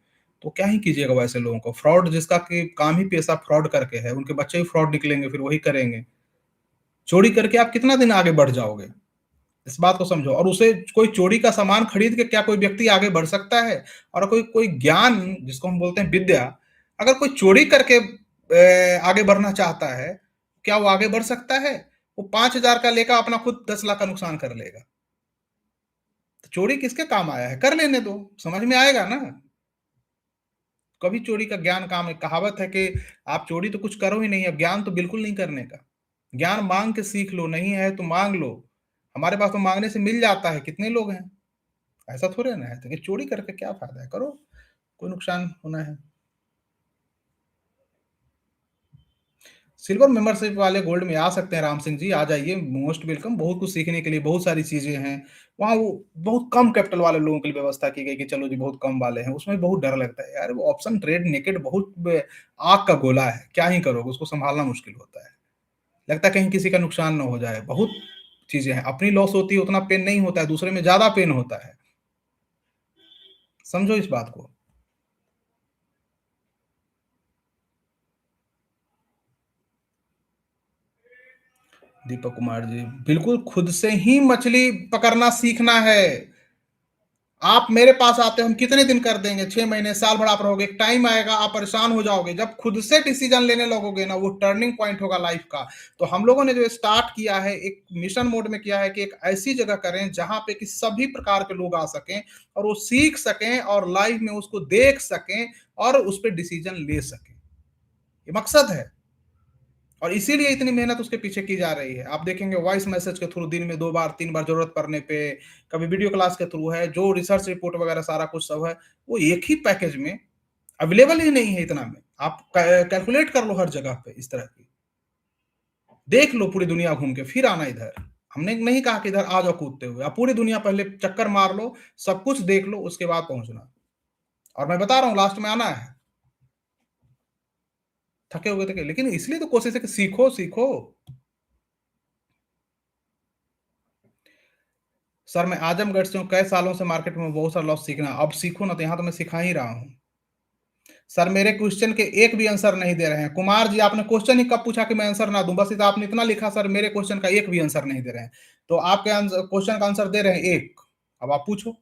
तो क्या ही कीजिएगा वैसे लोगों को? फ्रॉड जिसका कि काम ही पेशा फ्रॉड करके है, उनके बच्चे भी फ्रॉड निकलेंगे, फिर वही करेंगे। चोरी करके आप कितना दिन आगे बढ़ जाओगे? इस बात को समझो और उसे कोई चोरी का सामान खरीद के क्या कोई व्यक्ति आगे बढ़ सकता है? और कोई कोई ज्ञान जिसको हम बोलते हैं विद्या, अगर कोई चोरी करके आगे बढ़ना चाहता है, क्या वो आगे बढ़ सकता है? वो 5,000 का लेकर अपना खुद 10 लाख का नुकसान कर लेगा। तो चोरी किसके काम आया है? कर लेने दो, समझ में आएगा ना। कभी चोरी का ज्ञान काम है, कहावत है कि आप चोरी तो कुछ करो ही नहीं, अब ज्ञान तो बिल्कुल नहीं करने का। ज्ञान माँग के सीख लो, नहीं है तो माँग लो। हमारे पास तो माँगने से मिल जाता है, कितने लोग हैं? ऐसा थोड़ी ना है, तो कि चोरी करके क्या फ़ायदा है? करो, कोई नुकसान होना है। सिल्वर मेंबरशिप वाले गोल्ड में आ सकते हैं राम सिंह जी, आ जाइए, मोस्ट वेलकम। बहुत कुछ सीखने के लिए बहुत सारी चीज़ें हैं। वहाँ वो बहुत कम कैपिटल वाले लोगों के लिए व्यवस्था की गई कि चलो जी बहुत कम वाले हैं, उसमें बहुत डर लगता है यार, वो ऑप्शन ट्रेड नेकेड बहुत आग का गोला है, क्या ही करोगे, उसको सँभालना मुश्किल होता है। लगता है कहीं किसी का नुकसान ना हो जाए, बहुत चीज़ें हैं। अपनी लॉस होती है उतना पेन नहीं होता है, दूसरे में ज़्यादा पेन होता है। समझो इस बात को। दीपक कुमार जी, बिल्कुल खुद से ही मछली पकड़ना सीखना है। आप मेरे पास आते हो, हम कितने दिन कर देंगे, 6 महीने, साल भर आप रहोगे, एक टाइम आएगा आप परेशान हो जाओगे। जब खुद से डिसीजन लेने लगोगे ना, वो टर्निंग पॉइंट होगा लाइफ का। तो हम लोगों ने जो स्टार्ट किया है, एक मिशन मोड में किया है कि एक ऐसी जगह करें जहां पे कि सभी प्रकार के लोग आ सकें और वो सीख सकें और लाइफ में उसको देख सकें और उस पर डिसीजन ले सकें। ये मकसद है और इसीलिए इतनी मेहनत उसके पीछे की जा रही है। आप देखेंगे वॉइस मैसेज के थ्रू दिन में 2 बार 3 बार जरूरत पड़ने पे, कभी वीडियो क्लास के थ्रू है, जो रिसर्च रिपोर्ट वगैरह सारा कुछ सब है, वो एक ही पैकेज में अवेलेबल ही नहीं है इतना में। आप कैलकुलेट कर लो हर जगह पे इस तरह की, देख लो पूरी दुनिया घूम के फिर आना इधर। हमने नहीं कहा कि इधर आ जाओ कूदते हुए, आप पूरी दुनिया पहले चक्कर मार लो, सब कुछ देख लो, उसके बाद पहुंचना। और मैं बता रहा हूँ लास्ट में आना है। थके हुए थे लेकिन इसलिए तो कोशिश है कि सीखो सीखो। सर मैं आजमगढ़ से हूँ, कई सालों से मार्केट में बहुत सारा लॉस सीखना, अब सीखो ना, तो यहाँ तो मैं सिखा ही रहा हूँ। सर मेरे क्वेश्चन के एक भी आंसर नहीं दे रहे हैं। कुमार जी आपने क्वेश्चन ही कब पूछा कि मैं आंसर ना दूं, बस इतना आपने इतना लिखा, सर मेरे क्वेश्चन का एक भी आंसर नहीं दे रहे हैं। तो आपके क्वेश्चन का आंसर दे रहे हैं एक। अब आप पूछो।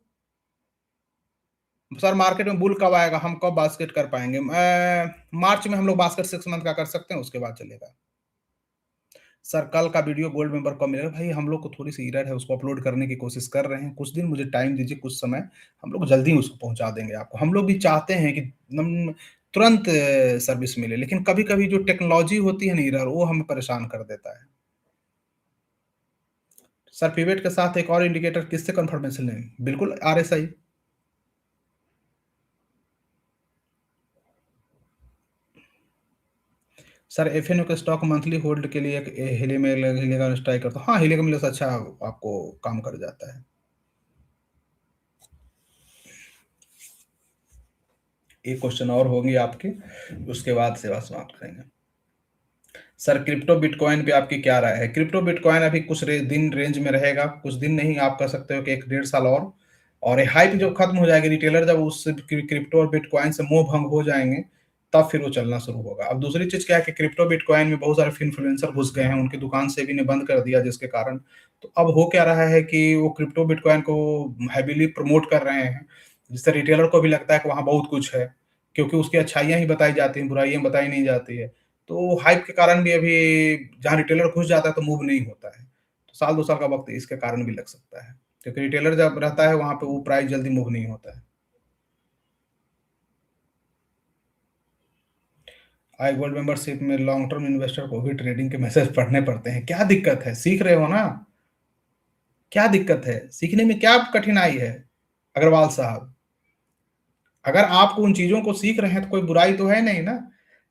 सर मार्केट में बुल कब आएगा, हम कब बास्केट कर पाएंगे? मार्च में हम लोग बास्केट 6 मंथ का कर सकते हैं, उसके बाद चलेगा। सर कल का वीडियो गोल्ड मेंबर कब मिलेगा? भाई हम लोग को थोड़ी सी एरर है, उसको अपलोड करने की कोशिश कर रहे हैं, कुछ दिन मुझे टाइम दीजिए, कुछ समय, हम लोग जल्दी उसको पहुंचा देंगे आपको। हम लोग भी चाहते हैं कि तुरंत सर्विस मिले, लेकिन कभी कभी जो टेक्नोलॉजी होती है ना एरर, वो हमें परेशान कर देता है। सर पिवेट के साथ एक और इंडिकेटर किससे कंफर्मेशन लें? बिल्कुल RSI। सर FNO के स्टॉक मंथली होल्ड के लिए हेलिया स्ट्राइक करता हूँ। हाँ हेलिया मिले अच्छा आपको काम कर जाता है। एक क्वेश्चन और होंगे आपके, उसके बाद सेवा समाप्त करेंगे। सर क्रिप्टो बिटकॉइन पे आपकी क्या राय है? क्रिप्टो बिटकॉइन अभी कुछ दिन रेंज में रहेगा, कुछ दिन नहीं, आप कह सकते हो कि 1 डेढ़ साल और ये हाइप जब खत्म हो जाएगी, रिटेलर जब उस क्रिप्टो और बिटकॉइन से मोह भंग हो जाएंगे, तब फिर वो चलना शुरू होगा। अब दूसरी चीज क्या है कि क्रिप्टो बिटकॉइन में बहुत सारे इन्फ्लुएंसर घुस गए हैं, उनकी दुकान से भी ने बंद कर दिया, जिसके कारण तो अब हो क्या रहा है कि वो क्रिप्टो बिटकॉइन को हैवीली प्रमोट कर रहे हैं, जिससे रिटेलर को भी लगता है कि वहाँ बहुत कुछ है, क्योंकि उसकी अच्छाइयाँ ही बताई जाती हैं, बुराइयां बताई नहीं जाती है। तो हाइप के कारण भी अभी जहाँ रिटेलर घुस जाता है तो मूव नहीं होता है। तो साल 2 साल का वक्त इसके कारण भी लग सकता है, क्योंकि रिटेलर जब रहता है वहां पे वो प्राइस जल्दी मूव नहीं होता है। आई गोल्ड मेंबरशिप में लॉन्ग टर्म इन्वेस्टर को भी ट्रेडिंग के मैसेज पढ़ने पड़ते हैं, क्या दिक्कत है? सीख रहे हो ना, क्या दिक्कत है? सीखने में क्या कठिनाई है अग्रवाल साहब? अगर आप उन चीजों को सीख रहे हैं तो कोई बुराई तो है नहीं ना।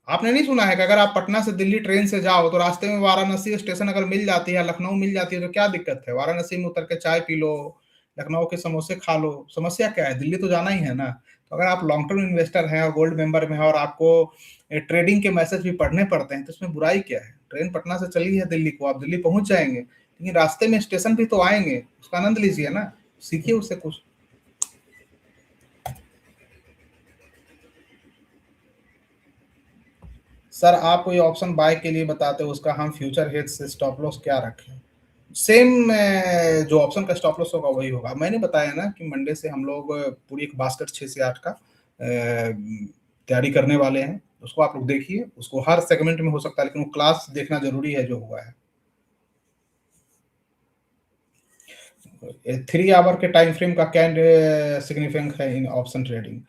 आपने नहीं सुना है कि अगर आप पटना से दिल्ली ट्रेन से जाओ तो रास्ते में वाराणसी स्टेशन अगर मिल जाती है, लखनऊ मिल जाती है, तो क्या दिक्कत है? वाराणसी में उतर के चाय पी लो, लखनऊ के समोसे खा लो, समस्या क्या है? दिल्ली तो जाना ही है ना। तो अगर आप लॉन्ग टर्म इन्वेस्टर हैं और गोल्ड मेंबर में है और आपको ट्रेडिंग के मैसेज भी पढ़ने पड़ते हैं, तो इसमें बुराई क्या है? ट्रेन पटना से चली है दिल्ली को, आप दिल्ली पहुंच जाएंगे, लेकिन रास्ते में स्टेशन भी तो आएंगे, उसका आनंद लीजिए ना, सीखिए उससे कुछ। सर आप कोई ऑप्शन बाय के लिए बताते हो, उसका हम फ्यूचर हेज से स्टॉप लॉस क्या रखें? सेम जो ऑप्शन का स्टॉप लॉस होगा वही होगा। मैंने बताया ना कि मंडे से हम लोग पूरी एक बास्केट 6 से 8 का तैयारी करने वाले हैं। उसको आप लोग देखिए, उसको हर सेगमेंट में हो सकता है, लेकिन वो क्लास देखना जरूरी है जो हुआ है। 3 आवर के टाइम फ्रेम का क्या सिग्निफिकेंस है इन ऑप्शन ट्रेडिंग?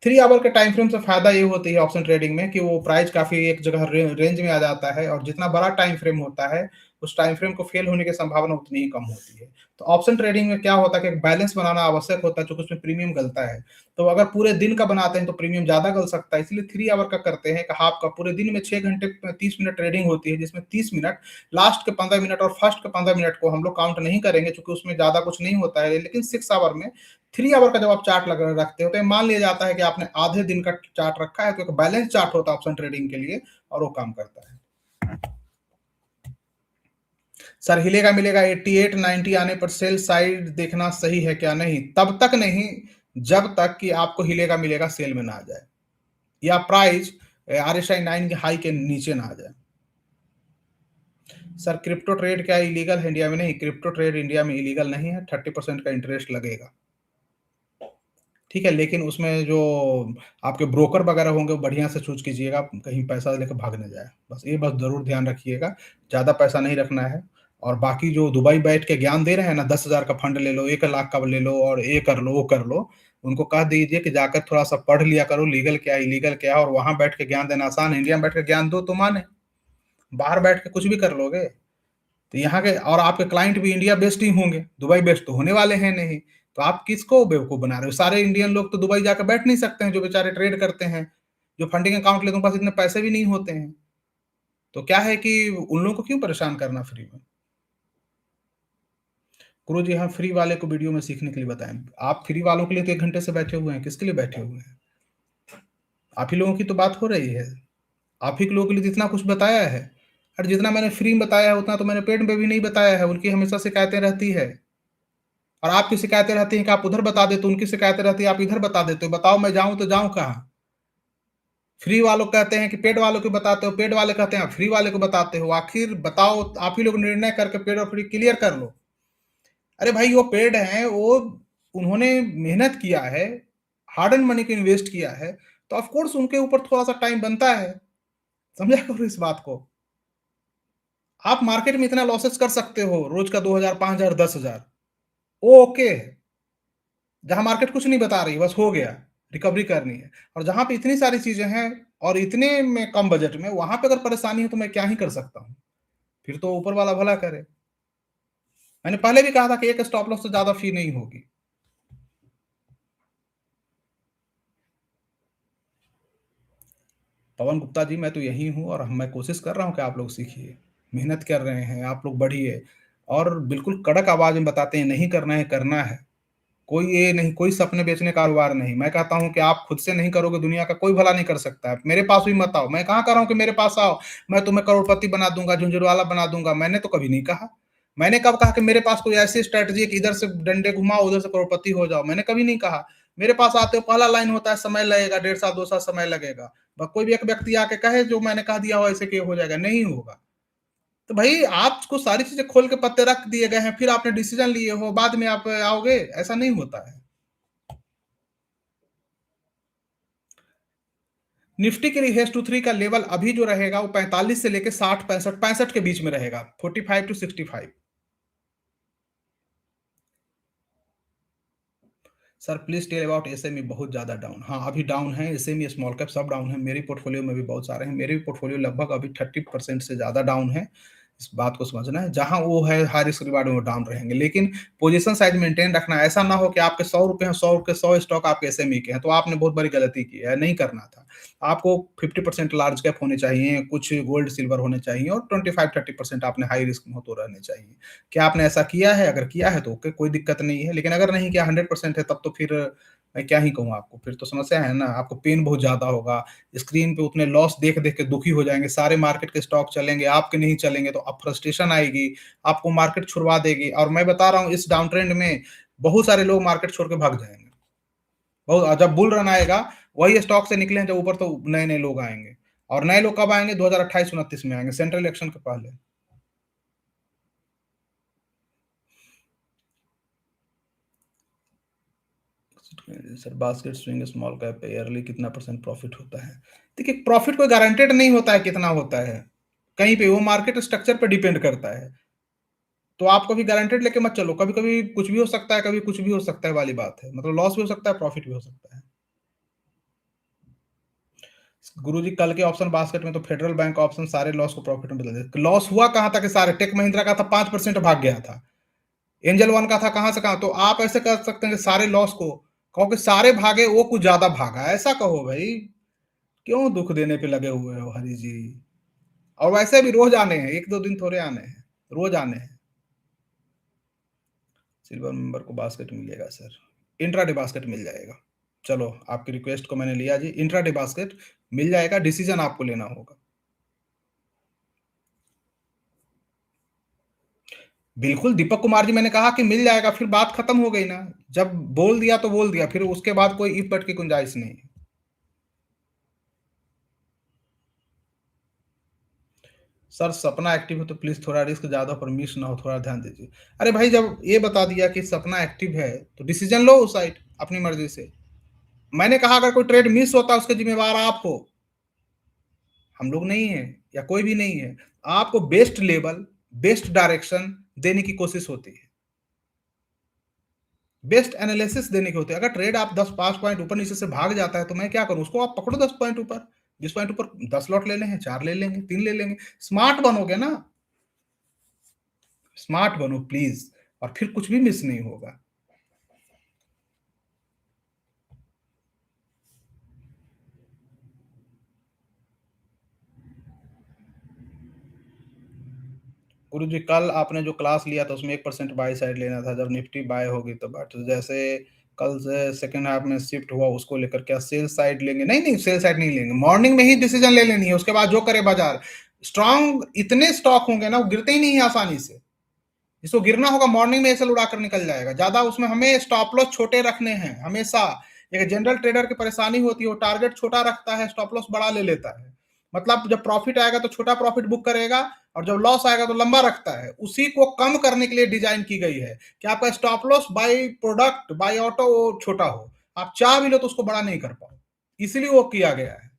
3 आवर के टाइम फ्रेम से फायदा ये होती है ऑप्शन ट्रेडिंग में कि वो प्राइस काफी एक जगह रेंज में आ जाता है, और जितना बड़ा टाइम फ्रेम होता है उस टाइम फ्रेम को फेल होने की संभावना उतनी ही कम होती है। तो ऑप्शन ट्रेडिंग में क्या होता है कि एक बैलेंस बनाना आवश्यक होता है, क्योंकि उसमें प्रीमियम गलता है। तो अगर पूरे दिन का बनाते हैं तो प्रीमियम ज्यादा गल सकता है, इसलिए 3 आवर का करते हैं कि हाफ का। पूरे दिन में 6 घंटे 30 मिनट ट्रेडिंग होती है, जिसमें 30 मिनट, लास्ट के 15 मिनट और फर्स्ट के 15 मिनट को हम लोग काउंट नहीं करेंगे, क्योंकि उसमें ज्यादा कुछ नहीं होता है। लेकिन 6 आवर में 3 आवर का जब आप चार्ट रखते हो तो मान लिया जाता है कि आपने आधे दिन का चार्ट रखा है, तो एक बैलेंस चार्ट होता है ऑप्शन ट्रेडिंग के लिए, और वो काम करता है। सर हिलेगा मिलेगा 88 90 आने पर सेल साइड देखना सही है क्या? नहीं, तब तक नहीं जब तक कि आपको हिलेगा मिलेगा सेल में ना आ जाए या प्राइस RSI 9 के हाई के नीचे ना आ जाए। सर क्रिप्टो ट्रेड क्या इलीगल है इंडिया में? नहीं, क्रिप्टो ट्रेड इंडिया में इलीगल नहीं है, 30% का इंटरेस्ट लगेगा। ठीक है, लेकिन उसमें जो आपके ब्रोकर वगैरह होंगे वो बढ़िया से चूज़ कीजिएगा, कहीं पैसा लेकर भाग ना जाए। बस ज़रूर ध्यान रखिएगा, ज़्यादा पैसा नहीं रखना है। और बाकी जो दुबई बैठ के ज्ञान दे रहे हैं ना, 10,000 का फंड ले लो, 1 लाख का ले लो और ये कर लो, वो कर लो, उनको कह दीजिए कि जाकर थोड़ा-सा पढ़ लिया करो, लीगल क्या है, इलीगल क्या है, और वहाँ बैठ के ज्ञान देना आसान है। इंडिया में बैठ के ज्ञान दो तो माने, बाहर बैठ के कुछ भी कर लोगे। तो यहाँ के और आपके क्लाइंट भी इंडिया बेस्ड ही होंगे, दुबई बेस्ड तो होने वाले हैं नहीं। तो आप किसको बेवकूफ़ बना रहे हो? सारे इंडियन लोग तो दुबई जाकर बैठ नहीं सकते हैं, जो बेचारे ट्रेड करते हैं, जो फंडिंग अकाउंट लेते हैं, उनके पास इतने पैसे भी नहीं होते हैं। तो क्या है कि उन लोगों को क्यों परेशान करना फ्री में? गुरुजी हम फ्री वाले को वीडियो में सीखने के लिए बताएँ। आप फ्री वालों के लिए तो 1 घंटे से बैठे हुए हैं, किसके लिए बैठे हुए हैं? आप ही लोगों की तो बात हो रही है। आप ही के लोगों के लिए तो इतना कुछ बताया है। और जितना मैंने फ्री में बताया है, उतना तो मैंने पेड में भी नहीं बताया है, उनकी हमेशा शिकायतें रहती है। और आपकी शिकायतें रहती हैं कि आप उधर बता देते हो, उनकी शिकायतें रहती है आप इधर बता देते हो। बताओ मैं जाऊँ तो जाऊँ कहाँ? फ्री वालों कहते हैं कि पेड वालों को बताते हो, पेड वाले कहते हैं आप फ्री वाले को बताते हो। आखिर बताओ, आप ही लोग निर्णय करके पेड और फ्री क्लियर कर लो। अरे भाई वो पेड हैं, वो उन्होंने मेहनत किया है, हार्ड एंड मनी को इन्वेस्ट किया है, तो ऑफ कोर्स उनके ऊपर थोड़ा-सा टाइम बनता है। समझा करो इस बात को। आप मार्केट में इतना लॉसेस कर सकते हो, रोज़ का 2,000, 5,000, 10,000, वो ओके है। जहाँ मार्केट कुछ नहीं बता रही, बस हो गया, रिकवरी करनी है। और जहाँ पे इतनी सारी चीज़ें हैं और इतने में कम बजट में, वहाँ पे अगर परेशानी है तो मैं क्या ही कर सकता हूँ? फिर तो ऊपर वाला भला करे। मैंने पहले भी कहा था कि एक स्टॉप लॉस से ज़्यादा फ़ी नहीं होगी। पवन गुप्ता जी, मैं तो यही हूँ और मैं कोशिश कर रहा हूँ कि आप लोग सीखिए, मेहनत कर रहे हैं, आप लोग बढ़िए और बिल्कुल कड़क आवाज़ में बताते हैं, नहीं करना है, करना है। कोई ये नहीं, कोई सपने बेचने का कारोबार नहीं। मैं कहता हूँ कि आप खुद से नहीं करोगे, दुनिया का कोई भला नहीं कर सकता है। मेरे पास भी मत आओ। मैं कहाँ कह रहा हूँ कि मेरे पास आओ, मैं तुम्हें करोड़पति बना दूँगा, झुंझुनवाला बना दूँगा। मैंने तो कभी नहीं कहा। मैंने कब कहा कि मेरे पास कोई ऐसी स्ट्रैटेजी है कि इधर से डंडे घुमाओ, उधर से करोड़पति हो जाओ? मैंने कभी नहीं कहा। मेरे पास आते हो, पहला लाइन होता है समय लगेगा, 1.5 साल, 2 साल समय लगेगा। कोई भी एक व्यक्ति आके कहे जो मैंने कह दिया हो ऐसे कि हो जाएगा, नहीं होगा। तो भाई आपको सारी चीज़ें खोल के पत्ते रख दिए गए हैं, फिर आपने डिसीज़न लिए हो, बाद में आप आओगे, ऐसा नहीं होता है। निफ्टी के लिए H23 का लेवल अभी जो रहेगा वो 45 से लेके 60, 65 के बीच में रहेगा, 45 to 65। Sir please tell about SME बहुत ज़्यादा डाउन। हाँ, अभी डाउन है, एसएमई, स्मॉल कैप सब डाउन है। मेरे पोर्टफोलियो में भी बहुत सारे हैं। मेरे भी पोर्टफोलियो लगभग अभी 30% से ज़्यादा डाउन है। इस बात को समझना है। जहाँ वो है हाई रिस्क रिवार्ड में वो डाउन रहेंगे। लेकिन पोजीशन साइज़ मेंटेन रखना है। ऐसा ना हो कि आपके ₹100 हैं, 100 के 100 स्टॉक आपके एसएमई के हैं, तो आपने बहुत बड़ी गलती की है, नहीं करना था। आपको 50% लार्ज कैप होने चाहिए, कुछ गोल्ड, सिल्वर होने चाहिए और 25-30% आपने हाई रिस्क में हो तो रहने चाहिए। क्या आपने ऐसा किया है? अगर किया है तो ओके, कोई दिक्कत नहीं है, लेकिन अगर नहीं किया 100% है तब तो फिर मैं क्या ही कहूँ आपको, फिर तो समस्या है ना, आपको पेन बहुत ज़्यादा होगा, स्क्रीन पे उतने लॉस देख-देख के दुखी हो जाएँगे, सारे मार्केट के स्टॉक चलेंगे, आपके नहीं चलेंगे तो अब फ्रस्ट्रेशन आएगी, आपको मार्केट छुड़वा देगी और मैं बता रहा हूँ इस डाउन ट्रेंड में बहुत सारे लोग मार्केट छोड़ के भाग जाएँगे। बहुत जब बुल रन आएगा, वही स्टॉक से निकले हैं जब ऊपर तो नए-नए लोग आएँगे और नए लोग कब आएँगे? 2028-29 में आएँगे, सेंट्रल इलेक्शन के पहले। Sir basket swing small cap पे ईयरली कितना परसेंट प्रॉफिट होता है? देखिए प्रॉफिट कोई गारंटेड नहीं होता है कितना होता है। कहीं पे वो मार्केट स्ट्रक्चर पे डिपेंड करता है। तो आप कभी गारंटेड लेके मत चलो, कभी-कभी कुछ भी हो सकता है, कभी कुछ भी हो सकता है वाली बात है। मतलब लॉस भी हो सकता है, प्रॉफिट भी हो सकता है। गुरुजी कल के ऑप्शन बास्केट में तो फेडरल बैंक ऑप्शन सारे लॉस को प्रॉफिट में बदल देते। लॉस हुआ कहाँ था कि सारे टेक महिंद्रा का था 5% भाग गया था। एंजल वन का था कहाँ से कहाँ, तो आप ऐसे कर सकते हैं कि सारे लॉस को कहो कि सारे भागे वो कुछ ज्यादा भागा, ऐसा कहो भाई। क्यों दुख देने पे लगे हुए हो हरि जी? और वैसे भी रोज आने हैं, 1-2 दिन थोड़े आने हैं, रोज आने हैं। सिल्वर मेंबर को बास्केट मिलेगा सर, इंट्राडे बास्केट मिल जाएगा। चलो आपकी रिक्वेस्ट को मैंने लिया जी, इंट्राडे बास्केट मिल जाएगा, डिसीजन आपको लेना होगा। बिल्कुल, दीपक कुमार जी मैंने कहा कि मिल जाएगा, फिर बात खत्म हो गई ना। जब बोल दिया तो बोल दिया, फिर उसके बाद कोई इफ बट की गुंजाइश नहीं है। सर सपना एक्टिव हो तो प्लीज थोड़ा रिस्क ज्यादा पर मिस ना हो, थोड़ा ध्यान दीजिए। अरे भाई जब ये बता दिया कि सपना एक्टिव है तो डिसीजन लो उस साइड अपनी मर्जी से। मैंने कहा अगर कोई ट्रेड मिस होता है उसके जिम्मेवार आप हो, हम लोग नहीं है, या कोई भी नहीं है। आपको बेस्ट लेवल, बेस्ट डायरेक्शन देने की कोशिश होती है, बेस्ट एनालिसिस देने की होती है। अगर ट्रेड आप 10-5 पॉइंट ऊपर नीचे से भाग जाता है तो मैं क्या करूं, उसको आप पकड़ो 10 पॉइंट ऊपर, 20 पॉइंट ऊपर 10 लॉट ले लेंगे, 4 ले लेंगे, 3 ले लेंगे। स्मार्ट बनोगे ना, स्मार्ट बनो प्लीज, और फिर कुछ भी मिस नहीं होगा। गुरु जी कल आपने जो क्लास लिया था उसमें 1% बाई साइड लेना था, जब निफ्टी बाय होगी तो। बट जैसे कल से सेकंड हाफ में शिफ्ट हुआ, उसको लेकर क्या सेल साइड लेंगे? नहीं नहीं, सेल साइड नहीं लेंगे, मॉर्निंग में ही डिसीजन ले लेनी है, उसके बाद जो करे बाजार। स्ट्रांग इतने स्टॉक होंगे ना, वो गिरते ही नहीं है आसानी से। जिसको गिरना होगा मॉर्निंग में ऐसे उड़ाकर निकल जाएगा। ज्यादा उसमें हमें स्टॉप लॉस छोटे रखने हैं हमेशा। एक जनरल ट्रेडर की परेशानी होती है, वो टारगेट छोटा रखता है, स्टॉप लॉस बड़ा ले लेता है। मतलब जब प्रॉफिट आएगा तो छोटा प्रॉफिट बुक करेगा, और जब लॉस आएगा तो लंबा रखता है। उसी को कम करने के लिए डिजाइन की गई है कि आपका stop loss by product, by auto वो छोटा हो। आप चाह भी लो तो उसको बड़ा नहीं कर पाओ, इसलिए वो किया गया है।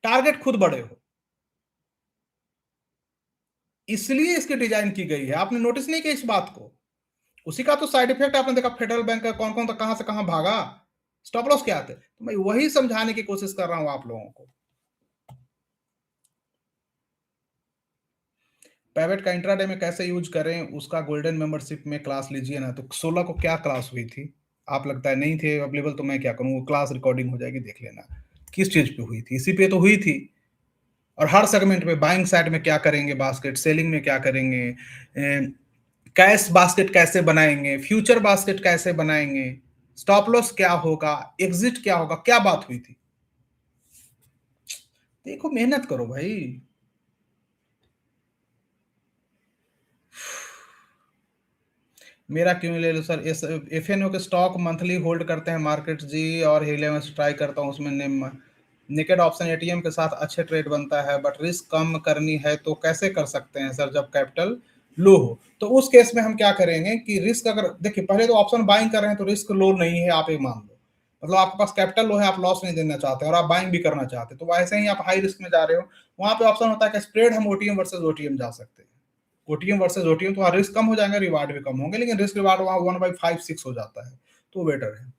टारगेट खुद बड़े हो, इसलिए इसकी डिजाइन की गई है। आपने नोटिस नहीं किया इस बात को? उसी का तो साइड इफेक्ट आपने देखा, फेडरल बैंक का कौन कौन था, कहां से कहां भागा। स्टॉप लॉस क्या आते, तो मैं वही समझाने की कोशिश कर रहा हूं आप लोगों को। पैवेट का इंट्राडे में कैसे यूज करें, उसका गोल्डन मेंबरशिप में क्लास लीजिए ना। तो 16 को क्या क्लास हुई थी, आप लगता है नहीं थे अवेलेबल, तो मैं क्या करूं, वो क्लास रिकॉर्डिंग हो जाएगी, देख लेना किस चीज पे हुई थी। इसी पे तो हुई थी। और हर सेगमेंट में बाइंग साइड में क्या करेंगे, बास्केट सेलिंग में क्या करेंगे, कैश बास्केट कैसे बनाएंगे, फ्यूचर बास्केट कैसे बनाएंगे, स्टॉप लॉस क्या होगा, एग्जिट क्या होगा, क्या बात हुई थी। देखो मेहनत करो भाई। मेरा क्यों ले लो सर, एफ एन ओ के स्टॉक मंथली होल्ड करते हैं मार्केट जी, और हीले में ट्राई करता हूँ उसमें नेकेड ऑप्शन एटीएम के साथ अच्छे ट्रेड बनता है, बट रिस्क कम करनी है तो कैसे कर सकते हैं सर जब कैपिटल लो हो? तो उस केस में हम क्या करेंगे कि रिस्क, अगर देखिए पहले तो ऑप्शन बाइंग कर रहे हैं तो रिस्क लो नहीं है, आप ये मान लो। मतलब आपके पास कैपिटल लो है, आप लॉस नहीं देना चाहते और आप बाइंग भी करना चाहते, तो वैसे ही आप हाई रिस्क में जा रहे हो। वहां पे ऑप्शन होता है कि स्प्रेड, हम ओटीएम वर्सेस ओटीएम जा सकते हैं। ओटीएम वर्सेस ओटीएम, तो वहाँ रिस्क कम हो जाएंगे, रिवार्ड भी कम होंगे, लेकिन रिस्क रिवार्ड वहाँ 1/5-6 हो जाता है, तो बेटर है।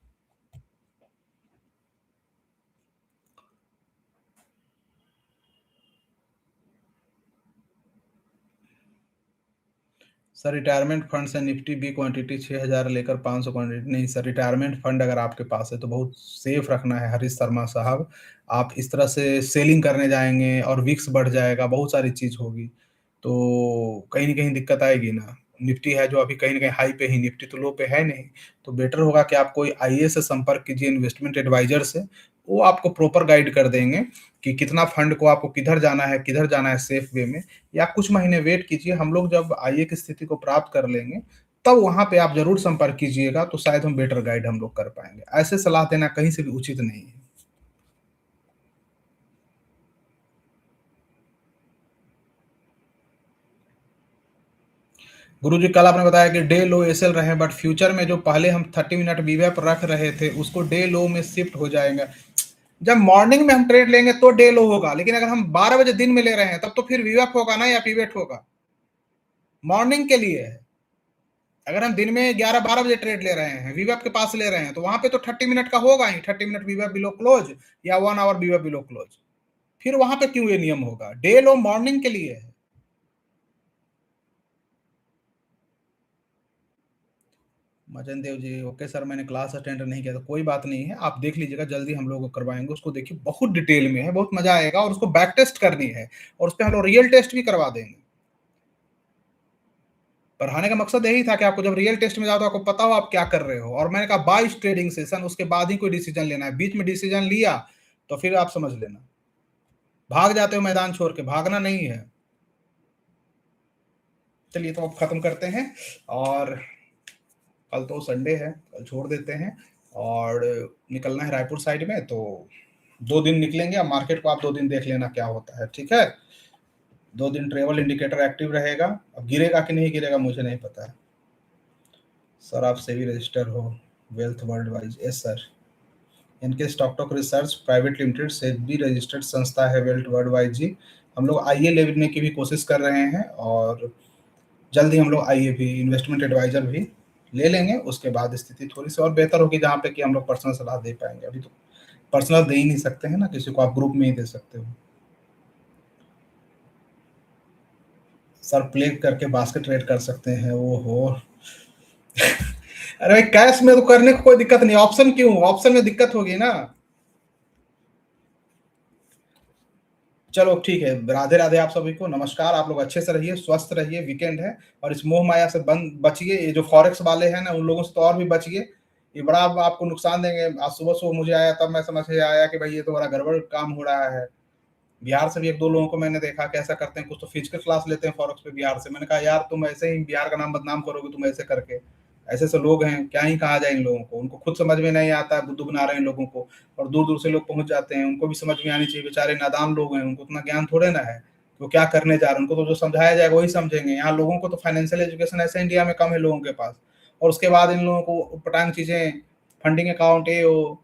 सर रिटायरमेंट फंड से निफ्टी बी क्वांटिटी 6,000 लेकर 500 क्वांटिटी नहीं सर, रिटायरमेंट फंड अगर आपके पास है तो बहुत सेफ रखना है हरीश शर्मा साहब। आप इस तरह से सेलिंग करने जाएंगे और विक्स बढ़ जाएगा, बहुत सारी चीज होगी, तो कहीं ना कहीं दिक्कत आएगी ना। निफ्टी है जो अभी कहीं ना कहीं हाई पे ही, निफ्टी तो लो पे है नहीं। तो बेटर होगा कि आप कोई आईए से संपर्क कीजिए, इन्वेस्टमेंट एडवाइजर से। वो आपको प्रॉपर गाइड कर देंगे कि कितना फंड को आपको किधर जाना है, किधर जाना है सेफ वे में। या कुछ महीने वेट कीजिए, हम लोग जब आईए की स्थिति को प्राप्त कर लेंगे तब वहां पे आप जरूर संपर्क कीजिएगा, तो शायद हम बेटर गाइड हम लोग कर पाएंगे। ऐसे सलाह देना कहीं से भी उचित नहीं है। गुरु जी कल आपने बताया कि डे लो एसएल रहे, बट फ्यूचर में जो पहले हम 30 मिनट वीवेप रख रहे थे उसको डे लो में शिफ्ट हो जाएगा। जब मॉर्निंग में हम ट्रेड लेंगे तो डे लो होगा, लेकिन अगर हम 12 बजे दिन में ले रहे हैं तब तो फिर वीवेप होगा ना, या पीवेट होगा। मॉर्निंग के लिए है। अगर हम दिन में 11-12 बजे ट्रेड ले रहे हैं, वीवेप के पास ले रहे हैं, तो वहां पे तो 30 मिनट का होगा ही, 30 मिनट वीवेप बिलो क्लोज, या 1 आवर वीवेप बिलो क्लोज। फिर वहां पे क्यों ये नियम होगा? डे लो मॉर्निंग के लिए है। मजन देव जी ओके सर, मैंने क्लास अटेंड नहीं किया, तो कोई बात नहीं है, आप देख लीजिएगा, जल्दी हम लोग करवाएंगे उसको। देखिए बहुत डिटेल में है, बहुत मजा आएगा, और उसको बैक टेस्ट करनी है, और उस पर हम लोग रियल टेस्ट भी करवा देंगे। पढ़ाने का मकसद यही था कि आपको जब रियल टेस्ट में जाओ तो आपको पता हो आप क्या कर रहे हो। और मैंने कहा 22 ट्रेडिंग सेशन, उसके बाद ही कोई डिसीजन लेना है। बीच में डिसीजन लिया तो फिर आप समझ लेना, भाग जाते हो मैदान छोड़ के, भागना नहीं है। चलिए तो अब खत्म करते हैं। और कल तो संडे है, कल छोड़ देते हैं और निकलना है रायपुर साइड में, तो 2 दिन निकलेंगे। अब मार्केट को आप 2 दिन देख लेना क्या होता है, ठीक है? 2 दिन ट्रेवल इंडिकेटर एक्टिव रहेगा। अब गिरेगा कि नहीं गिरेगा मुझे नहीं पता है। सर आप सेबी रजिस्टर हो, wealth world wise? Yes sir. इनके stock research private limited SEBI registered संस्था है वेल्थ वर्ल्ड वाइज जी। हम लोग आईए लेने की भी कोशिश कर रहे हैं और जल्द ही हम लोग आईए भी, इन्वेस्टमेंट एडवाइजर भी ले लेंगे। उसके बाद स्थिति थोड़ी सी और बेहतर होगी, जहाँ पे कि हम लोग पर्सनल सलाह दे पाएंगे। अभी तो पर्सनल दे ही नहीं सकते हैं ना, किसी को आप ग्रुप में ही दे सकते हो। सर प्ले करके बास्केट ट्रेड कर सकते हैं, वो हो। अरे भाई कैश में तो करने को कोई दिक्कत नहीं, ऑप्शन क्यों, ऑप्शन में दिक्कत होगी ना। चलो ठीक है, राधे राधे आप सभी को, नमस्कार। आप लोग अच्छे से रहिए, स्वस्थ रहिए, वीकेंड है और इस मोह माया से बंद बचिए। ये जो फॉरेक्स वाले हैं ना, उन लोगों से तो और भी बचिए, ये बड़ा आपको नुकसान देंगे। आज सुबह सुबह मुझे आया तब मैं समझ में आया कि भाई ये तो बड़ा गड़बड़ काम हो रहा है। बिहार से भी 1-2 लोगों को मैंने देखा कैसा करते हैं, कुछ तो फिजिकल क्लास लेते हैं फॉरेक्स पे बिहार से। मैंने कहा यार तुम ऐसे ही बिहार का नाम बदनाम करोगे तुम ऐसे करके। ऐसे ऐसे लोग हैं, क्या ही कहा जाए इन लोगों को, उनको खुद समझ में नहीं आता है, बुद्धू बना रहे हैं लोगों को। और दूर दूर से लोग पहुंच जाते हैं, उनको भी समझ में आनी चाहिए, बेचारे नादान लोग हैं, उनको उतना ज्ञान थोड़े ना है वो क्या करने जा रहे हैं। उनको तो जो समझाया जाएगा वही समझेंगे। यहाँ लोगों को तो फाइनेंशियल एजुकेशन ऐसे इंडिया में कम है लोगों के पास, और उसके बाद इन लोगों को पटांग चीजें, फंडिंग अकाउंट ये वो।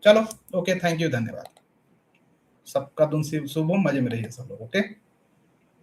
चलो ओके, थैंक यू, धन्यवाद। सबका दिन शुभ हो, मजे में रहिए सब लोग, ओके।